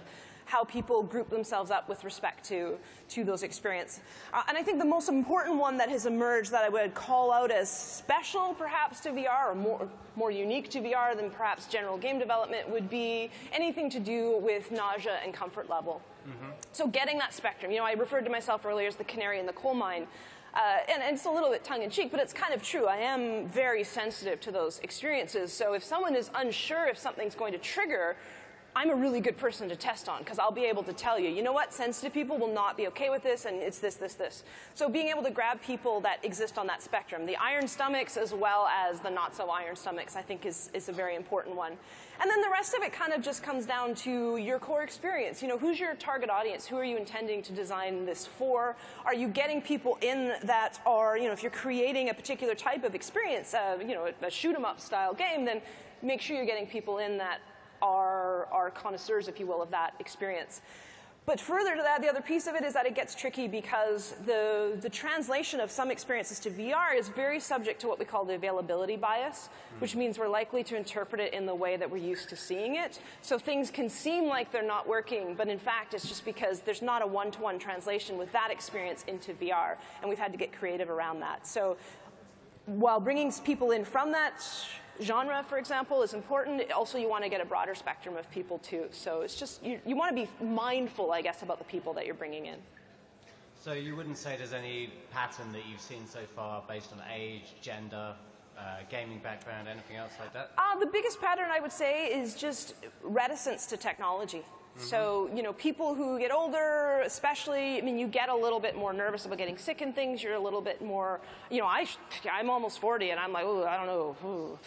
how people group themselves up with respect to those experiences. And I think the most important one that has emerged that I would call out as special perhaps to VR, or more unique to VR than perhaps general game development, would be anything to do with nausea and comfort level. Mm-hmm. So getting that spectrum. You know, I referred to myself earlier as the canary in the coal mine. And it's a little bit tongue-in-cheek, but it's kind of true. I am very sensitive to those experiences. So if someone is unsure if something's going to trigger, I'm a really good person to test on, because I'll be able to tell you, you know what, sensitive people will not be okay with this, and it's this, this, this. So being able to grab people that exist on that spectrum, the iron stomachs as well as the not-so-iron stomachs, I think is a very important one. And then the rest of it kind of just comes down to your core experience. You know, who's your target audience? Who are you intending to design this for? Are you getting people in that are, you know, if you're creating a particular type of experience, you know, a shoot-'em-up style game, then make sure you're getting people in that are connoisseurs, if you will, of that experience. But further to that, the other piece of it is that it gets tricky because the translation of some experiences to VR is very subject to what we call the availability bias, which means we're likely to interpret it in the way that we're used to seeing it. So things can seem like they're not working, but in fact it's just because there's not a one-to-one translation with that experience into VR, and we've had to get creative around that. So while bringing people in from that genre, for example, is important, also you want to get a broader spectrum of people too. So it's just, you want to be mindful, I guess, about the people that you're bringing in. So you wouldn't say there's any pattern that you've seen so far based on age, gender, gaming background, anything else like that? The biggest pattern, I would say, is just reticence to technology. Mm-hmm. So, you know, people who get older, especially, I mean, you get a little bit more nervous about getting sick and things. You're a little bit more, you know, I'm almost 40, and I'm like, oh, I don't know.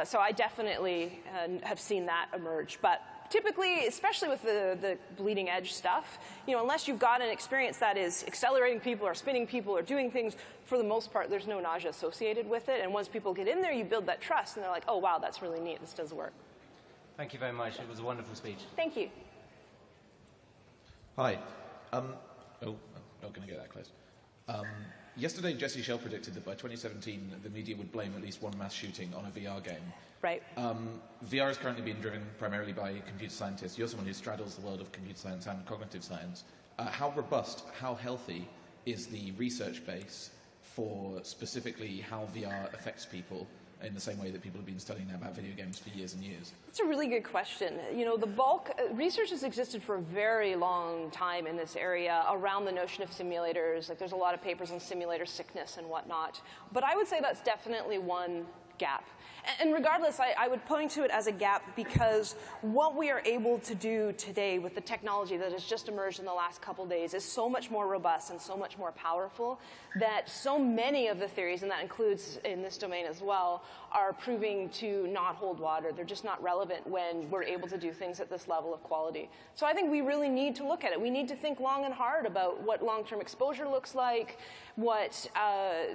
So I definitely have seen that emerge. But typically, especially with the bleeding edge stuff, you know, unless you've got an experience that is accelerating people or spinning people or doing things, for the most part, there's no nausea associated with it. And once people get in there, you build that trust, and they're like, oh, wow, that's really neat. This does work. Thank you very much. It was a wonderful speech. Thank you. Hi. Oh, I'm not going to get that close. Yesterday, Jesse Schell predicted that by 2017, the media would blame at least one mass shooting on a VR game. Right. VR is currently being driven primarily by computer scientists. You're someone who straddles the world of computer science and cognitive science. How robust, how healthy is the research base for specifically how VR affects people in the same way that people have been studying now about video games for years and years? That's a really good question. You know, the bulk, research has existed for a very long time in this area around the notion of simulators. Like, there's a lot of papers on simulator sickness and whatnot. But I would say that's definitely one gap. And regardless, I would point to it as a gap because what we are able to do today with the technology that has just emerged in the last couple days is so much more robust and so much more powerful that so many of the theories, and that includes in this domain as well, are proving to not hold water. They're just not relevant when we're able to do things at this level of quality. So I think we really need to look at it. We need to think long and hard about what long-term exposure looks like, what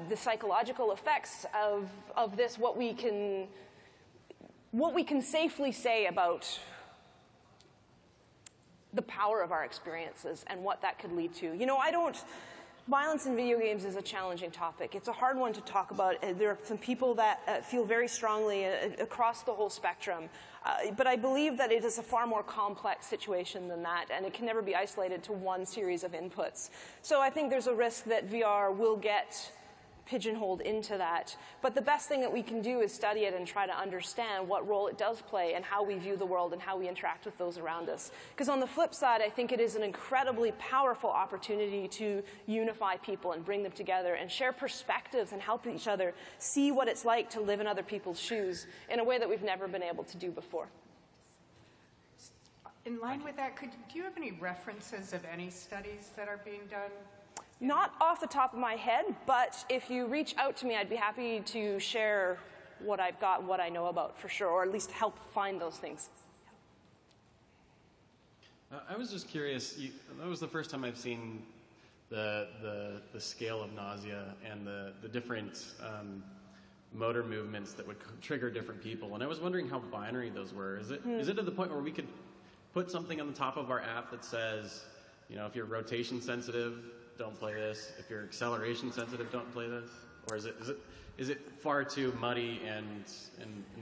the psychological effects of this, what we can safely say about the power of our experiences and what that could lead to. You know, violence in video games is a challenging topic. It's a hard one to talk about. There are some people that feel very strongly across the whole spectrum. But I believe that it is a far more complex situation than that, and it can never be isolated to one series of inputs. So I think there's a risk that VR will get pigeonholed into that. But the best thing that we can do is study it and try to understand what role it does play and how we view the world and how we interact with those around us. Because on the flip side, I think it is an incredibly powerful opportunity to unify people and bring them together and share perspectives and help each other see what it's like to live in other people's shoes in a way that we've never been able to do before. In line with that, do you have any references of any studies that are being done? Not off the top of my head, but if you reach out to me, I'd be happy to share what I've got, what I know about for sure, or at least help find those things. I was just curious, that was the first time I've seen the scale of nausea and the different motor movements that would trigger different people. And I was wondering how binary those were. Is it to the point where we could put something on the top of our app that says, you know, if you're rotation sensitive, don't play this. If you're acceleration sensitive, don't play this. Or is it far too muddy and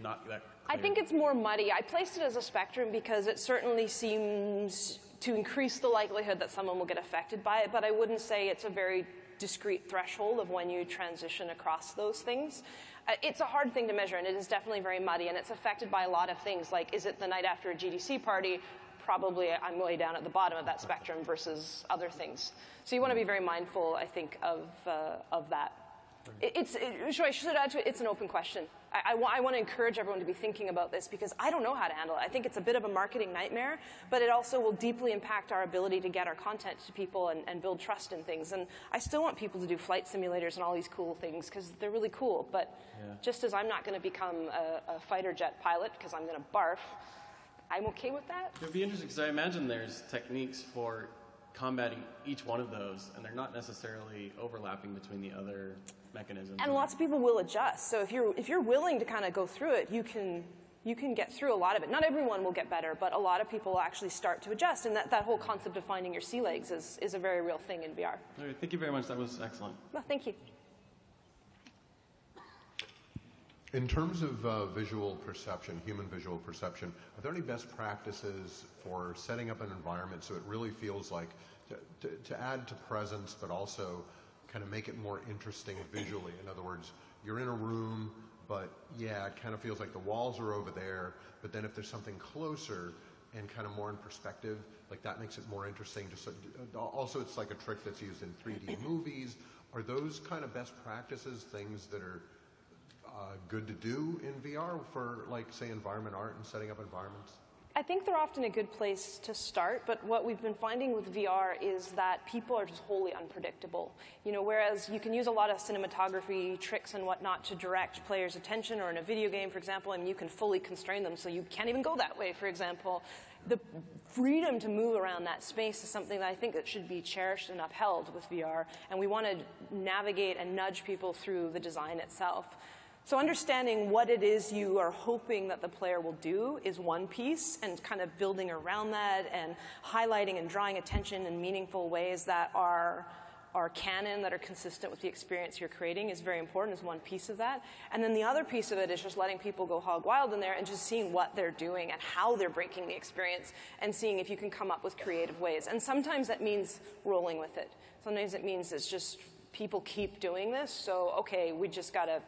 not that clear? I think it's more muddy. I placed it as a spectrum because it certainly seems to increase the likelihood that someone will get affected by it, but I wouldn't say it's a very discrete threshold of when you transition across those things. It's a hard thing to measure, and it is definitely very muddy, and it's affected by a lot of things, like is it the night after a GDC party? Probably I'm way down at the bottom of that spectrum versus other things. So you want to be very mindful, I think, of that. Should I add to it? It's an open question. I want to encourage everyone to be thinking about this because I don't know how to handle it. I think it's a bit of a marketing nightmare, but it also will deeply impact our ability to get our content to people and build trust in things. And I still want people to do flight simulators and all these cool things because they're really cool. But just as I'm not going to become a fighter jet pilot because I'm going to barf, I'm okay with that. It would be interesting because I imagine there's techniques for combating each one of those, and they're not necessarily overlapping between the other mechanisms. And lots of people will adjust. So if you're willing to kind of go through it, you can get through a lot of it. Not everyone will get better, but a lot of people will actually start to adjust. And that whole concept of finding your sea legs is a very real thing in VR. All right, thank you very much. That was excellent. Well, thank you. In terms of visual perception, human visual perception, are there any best practices for setting up an environment so it really feels like to add to presence, but also kind of make it more interesting visually? In other words, you're in a room, but yeah, it kind of feels like the walls are over there, but then if there's something closer and kind of more in perspective, like that makes it more interesting. Just also, it's like a trick that's used in 3D movies. Are those kind of best practices things that are good to do in VR for, like, say, environment art and setting up environments? I think they're often a good place to start, but what we've been finding with VR is that people are just wholly unpredictable. You know, whereas you can use a lot of cinematography tricks and whatnot to direct players' attention, or in a video game, for example, I mean, you can fully constrain them so you can't even go that way, for example. The freedom to move around that space is something that I think that should be cherished and upheld with VR, and we want to navigate and nudge people through the design itself. So understanding what it is you are hoping that the player will do is one piece, and kind of building around that and highlighting and drawing attention in meaningful ways that are canon that are consistent with the experience you're creating is very important, is one piece of that. And then the other piece of it is just letting people go hog wild in there and just seeing what they're doing and how they're breaking the experience and seeing if you can come up with creative ways. And sometimes that means rolling with it. Sometimes it means it's just people keep doing this, so okay, we just got to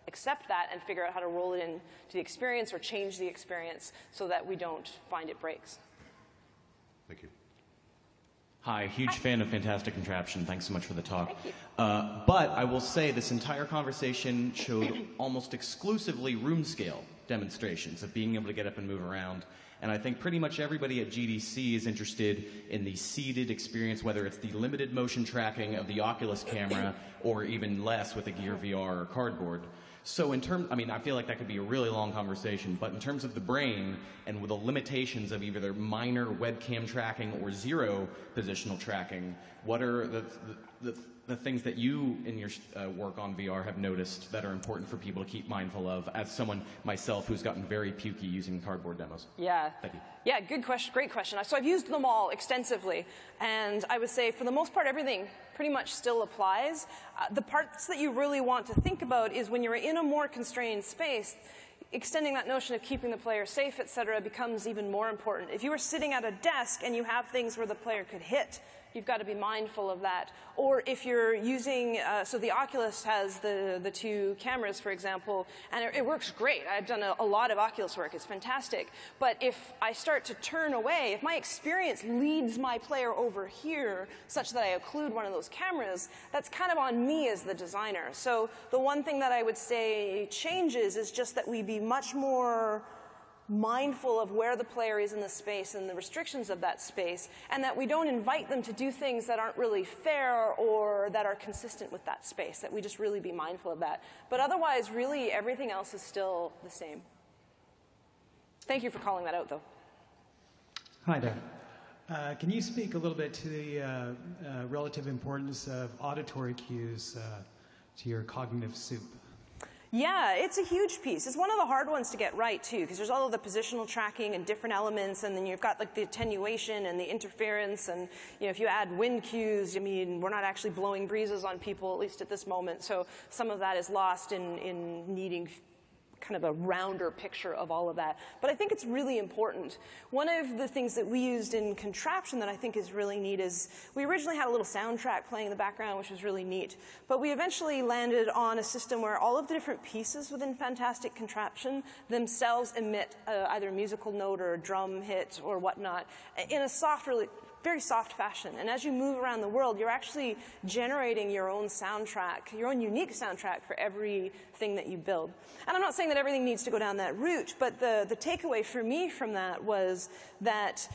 accept that and figure out how to roll it into the experience or change the experience so that we don't find it breaks. Thank you. Hi, huge fan of Fantastic Contraption. Thanks so much for the talk. Thank you. But I will say this entire conversation showed almost exclusively room scale demonstrations of being able to get up and move around. And I think pretty much everybody at GDC is interested in the seated experience, whether it's the limited motion tracking of the Oculus camera or even less with a Gear VR or cardboard. So in terms, I mean, I feel like that could be a really long conversation, but in terms of the brain and with the limitations of either minor webcam tracking or zero positional tracking, what are the things that you in your work on VR have noticed that are important for people to keep mindful of as someone myself who's gotten very pukey using cardboard demos? Yeah. Thank you. Yeah, good question, great question. So I've used them all extensively, and I would say for the most part everything pretty much still applies. The parts that you really want to think about is when you're in a more constrained space, extending that notion of keeping the player safe, et cetera, becomes even more important. If you are sitting at a desk and you have things where the player could hit, you've got to be mindful of that. Or if you're using, so the Oculus has the two cameras, for example, and it works great. I've done a lot of Oculus work. It's fantastic. But if I start to turn away, if my experience leads my player over here such that I occlude one of those cameras, that's kind of on me as the designer. So the one thing that I would say changes is just that we be much more mindful of where the player is in the space and the restrictions of that space, and that we don't invite them to do things that aren't really fair or that are consistent with that space, that we just really be mindful of that. But otherwise, really, everything else is still the same. Thank you for calling that out, though. Hi there. Can you speak a little bit to the relative importance of auditory cues to your cognitive soup? Yeah, it's a huge piece. It's one of the hard ones to get right, too, because there's all of the positional tracking and different elements, and then you've got like the attenuation and the interference, and if you add wind cues, I mean, we're not actually blowing breezes on people, at least at this moment, so some of that is lost in needing kind of a rounder picture of all of that. But I think it's really important. One of the things that we used in Contraption that I think is really neat is we originally had a little soundtrack playing in the background, which was really neat. But we eventually landed on a system where all of the different pieces within Fantastic Contraption themselves emit either a musical note or a drum hit or whatnot in a soft, really very soft fashion. And as you move around the world, you're actually generating your own soundtrack, your own unique soundtrack for everything that you build. And I'm not saying that everything needs to go down that route, but the takeaway for me from that was that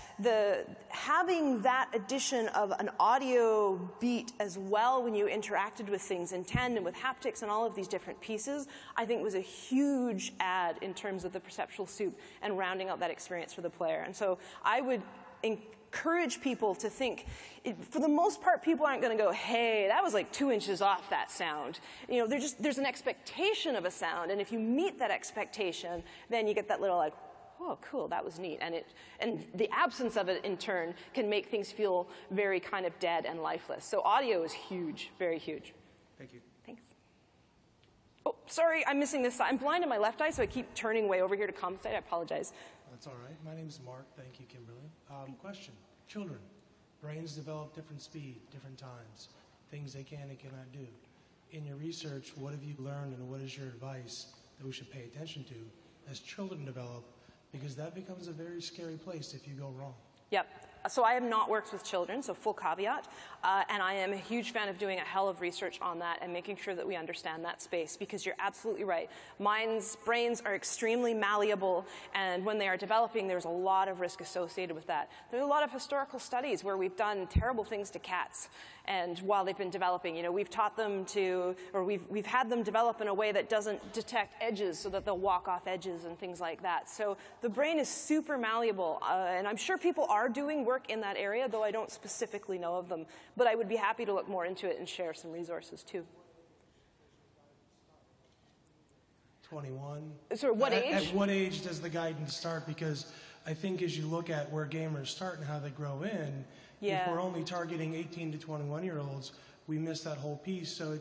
having that addition of an audio beat as well when you interacted with things in tandem with haptics and all of these different pieces, I think was a huge add in terms of the perceptual soup and rounding out that experience for the player. And so I would encourage people to think, for the most part, people aren't going to go, hey, that was like 2 inches off that sound. There's an expectation of a sound, and if you meet that expectation, then you get that little like, oh, cool, that was neat. And the absence of it, in turn, can make things feel very kind of dead and lifeless. So audio is huge, very huge. Thank you. Thanks. Oh, sorry, I'm missing this side. I'm blind in my left eye, so I keep turning way over here to compensate. I apologize. That's all right. My name is Mark. Thank you, Kimberly. Question. Children. Brains develop different speed, different times, things they can and cannot do. In your research, what have you learned and what is your advice that we should pay attention to as children develop? Because that becomes a very scary place if you go wrong. Yep. So I have not worked with children, so full caveat. And I am a huge fan of doing a hell of research on that and making sure that we understand that space, because you're absolutely right. Brains are extremely malleable, and when they are developing, there's a lot of risk associated with that. There's a lot of historical studies where we've done terrible things to cats, and while they've been developing, we've taught them to, or we've had them develop in a way that doesn't detect edges so that they'll walk off edges and things like that. So the brain is super malleable, and I'm sure people are doing work in that area, though I don't specifically know of them. But I would be happy to look more into it and share some resources too. 21. So what age? At what age does the guidance start? Because I think as you look at where gamers start and how they grow in, if we're only targeting 18 to 21-year-olds, we miss that whole piece. So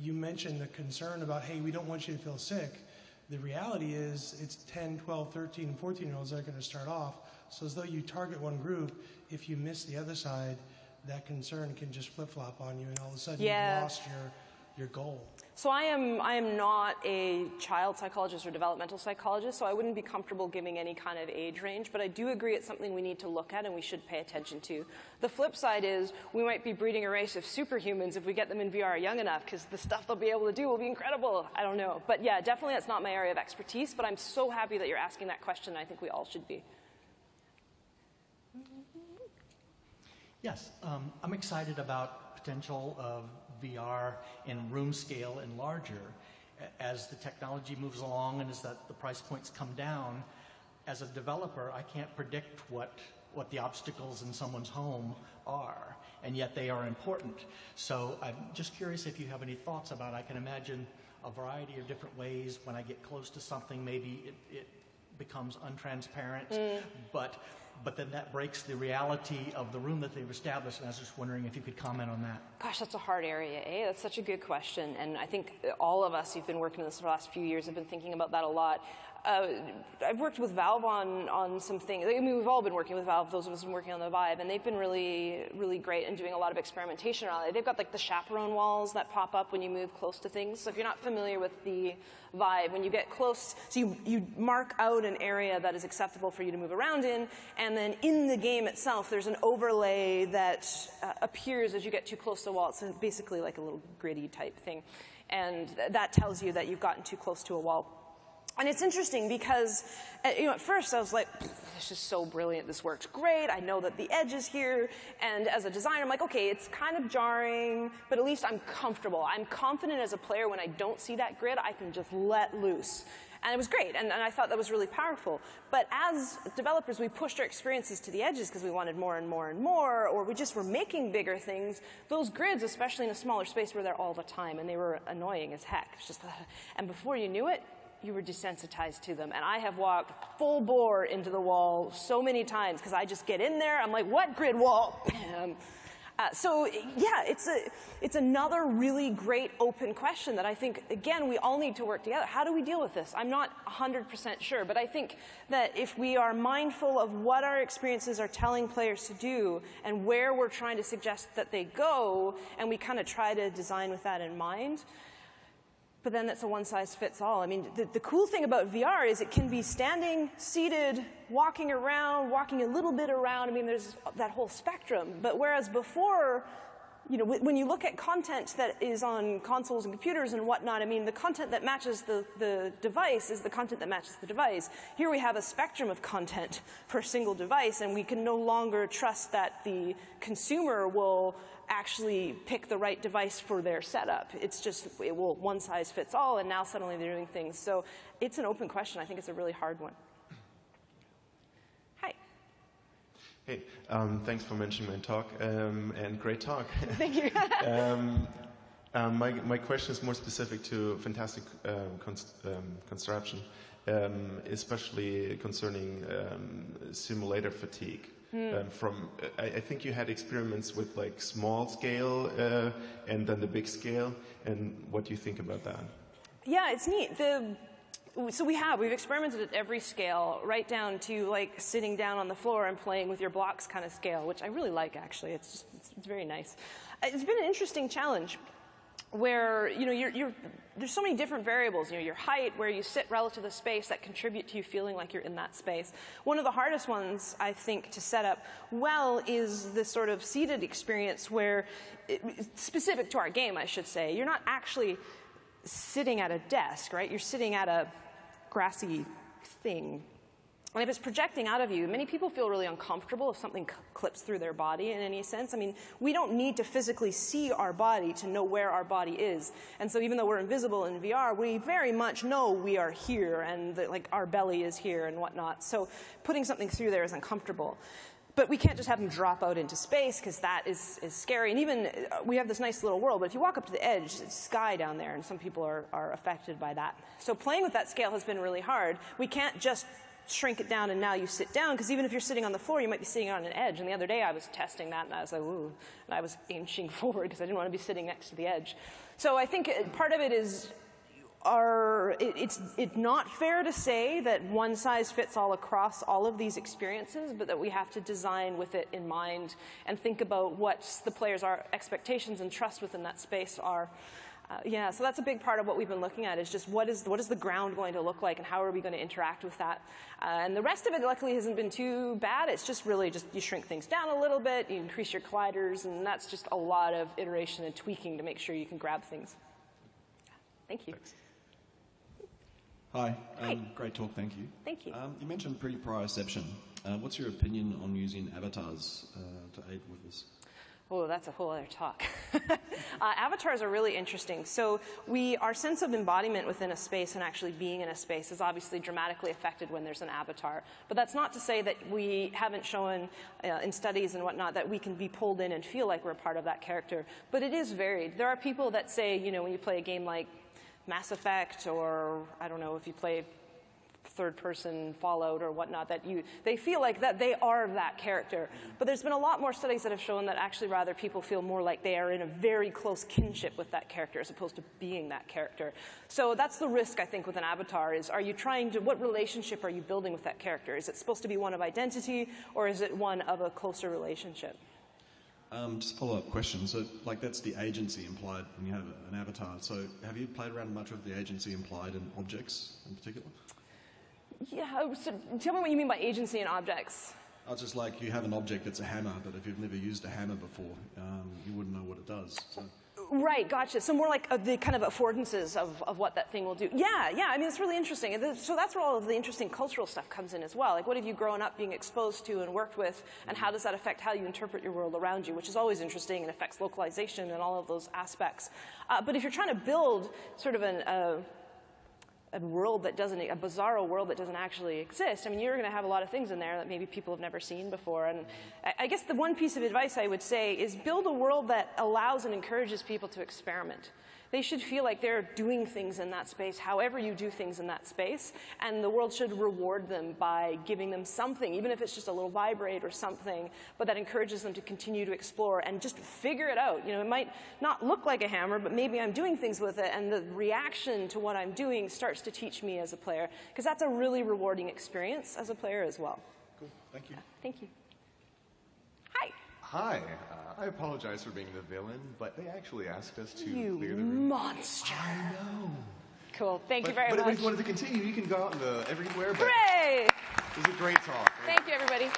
you mentioned the concern about, hey, we don't want you to feel sick. The reality is it's 10, 12, 13, and 14-year-olds that are going to start off. So as though you target one group, if you miss the other side, that concern can just flip-flop on you, and all of a sudden you've lost your goal. So I am not a child psychologist or developmental psychologist, so I wouldn't be comfortable giving any kind of age range, but I do agree it's something we need to look at and we should pay attention to. The flip side is we might be breeding a race of superhumans if we get them in VR young enough, because the stuff they'll be able to do will be incredible. I don't know. But yeah, definitely that's not my area of expertise, but I'm so happy that you're asking that question. I think we all should be. Yes, I'm excited about potential of VR in room scale and larger. As the technology moves along and as the price points come down, as a developer, I can't predict what the obstacles in someone's home are, and yet they are important. So I'm just curious if you have any thoughts about, I can imagine a variety of different ways when I get close to something, maybe it becomes untransparent, but then that breaks the reality of the room that they've established, and I was just wondering if you could comment on that. Gosh, that's a hard area, eh? That's such a good question, and I think all of us who've been working on this for the last few years have been thinking about that a lot. I've worked with Valve on some things. I mean, we've all been working with Valve, those of us who've been working on the Vive, and they've been really, really great and doing a lot of experimentation around it. They've got like the chaperone walls that pop up when you move close to things. So if you're not familiar with the Vive, when you get close, so you mark out an area that is acceptable for you to move around in, and then in the game itself, there's an overlay that appears as you get too close to the wall. It's basically like a little gritty type thing. And that tells you that you've gotten too close to a wall. And it's interesting because, at first I was like, this is so brilliant, this works great, I know that the edge is here, and as a designer I'm like, okay, it's kind of jarring, but at least I'm comfortable. I'm confident as a player when I don't see that grid, I can just let loose. And it was great, and I thought that was really powerful. But as developers, we pushed our experiences to the edges because we wanted more and more and more, or we just were making bigger things. Those grids, especially in a smaller space, were there all the time, and they were annoying as heck. It's just, and before you knew it, you were desensitized to them. And I have walked full bore into the wall so many times because I just get in there, I'm like, what grid wall? Bam. So yeah, it's another really great open question that I think, again, we all need to work together. How do we deal with this? I'm not 100% sure, but I think that if we are mindful of what our experiences are telling players to do and where we're trying to suggest that they go, and we kind of try to design with that in mind, but then it's a one-size-fits-all. I mean, the cool thing about VR is it can be standing, seated, walking around, walking a little bit around. I mean, there's that whole spectrum. But whereas before, when you look at content that is on consoles and computers and whatnot, I mean, the content that matches the device is the content that matches the device. Here we have a spectrum of content for a single device, and we can no longer trust that the consumer will actually pick the right device for their setup. It's just, one size fits all, and now suddenly they're doing things. So it's an open question. I think it's a really hard one. Hi. Hey, thanks for mentioning my talk, and great talk. Thank you. My question is more specific to fantastic construction, especially concerning simulator fatigue. I think you had experiments with like small scale and then the big scale, and what do you think about that? Yeah, it's neat. So we've experimented at every scale, right down to like sitting down on the floor and playing with your blocks kind of scale, which I really like actually. It's very nice. It's been an interesting challenge, where there's so many different variables. Your height, where you sit relative to space, that contribute to you feeling like you're in that space. One of the hardest ones, I think, to set up well is the sort of seated experience where, specific to our game, I should say, you're not actually sitting at a desk, right? You're sitting at a grassy thing. And if it's projecting out of you, many people feel really uncomfortable if something clips through their body in any sense. I mean, we don't need to physically see our body to know where our body is. And so even though we're invisible in VR, we very much know we are here and like our belly is here and whatnot. So putting something through there is uncomfortable. But we can't just have them drop out into space because that is scary. And even we have this nice little world, but if you walk up to the edge, it's sky down there, and some people are affected by that. So playing with that scale has been really hard. We can't just shrink it down and now you sit down, because even if you're sitting on the floor, you might be sitting on an edge. And the other day I was testing that, and I was like, ooh, and I was inching forward because I didn't want to be sitting next to the edge. So I think part of it is it's not fair to say that one size fits all across all of these experiences, but that we have to design with it in mind and think about what the players' expectations and trust within that space are. Yeah, so that's a big part of what we've been looking at, is just what is the ground going to look like and how are we going to interact with that. And the rest of it, luckily, hasn't been too bad. It's just really just you shrink things down a little bit, you increase your colliders, and that's just a lot of iteration and tweaking to make sure you can grab things. Thank you. Thanks. Hi. Hi. Great talk, thank you. Thank you. You mentioned proprioception. What's your opinion on using avatars to aid with this? Oh, that's a whole other talk. Avatars are really interesting. So our sense of embodiment within a space and actually being in a space is obviously dramatically affected when there's an avatar. But that's not to say that we haven't shown in studies and whatnot that we can be pulled in and feel like we're a part of that character. But it is varied. There are people that say, you know, when you play a game like Mass Effect, or I don't know if you play third-person Fallout or whatnot, that they feel like that they are that character. But there's been a lot more studies that have shown that actually rather people feel more like they are in a very close kinship with that character as opposed to being that character. So that's the risk, I think, with an avatar is, what relationship are you building with that character? Is it supposed to be one of identity, or is it one of a closer relationship? Just a follow-up question. So, like, that's the agency implied when you have an avatar. So, have you played around much with the agency implied in objects in particular? Yeah, so tell me what you mean by agency and objects. Oh, it's just like you have an object that's a hammer, but if you've never used a hammer before, you wouldn't know what it does. So. Right, gotcha. So more like the kind of affordances of what that thing will do. Yeah, I mean, it's really interesting. So that's where all of the interesting cultural stuff comes in as well. Like, what have you grown up being exposed to and worked with, and how does that affect how you interpret your world around you, which is always interesting and affects localization and all of those aspects. But if you're trying to build sort of a world that doesn't, a bizarro world that doesn't actually exist, I mean, you're going to have a lot of things in there that maybe people have never seen before. And I guess the one piece of advice I would say is build a world that allows and encourages people to experiment. They should feel like they're doing things in that space, however you do things in that space, and the world should reward them by giving them something, even if it's just a little vibrate or something, but that encourages them to continue to explore and just figure it out. You know, it might not look like a hammer, but maybe I'm doing things with it, and the reaction to what I'm doing starts to teach me as a player, because that's a really rewarding experience as a player as well. Cool, thank you. Thank you. Hi, I apologize for being the villain, but they actually asked us to You clear the room. monster. I know. Cool, thank you very much. But if you wanted to continue, you can go out everywhere. But Hooray! it was a great talk. Thank you, everybody.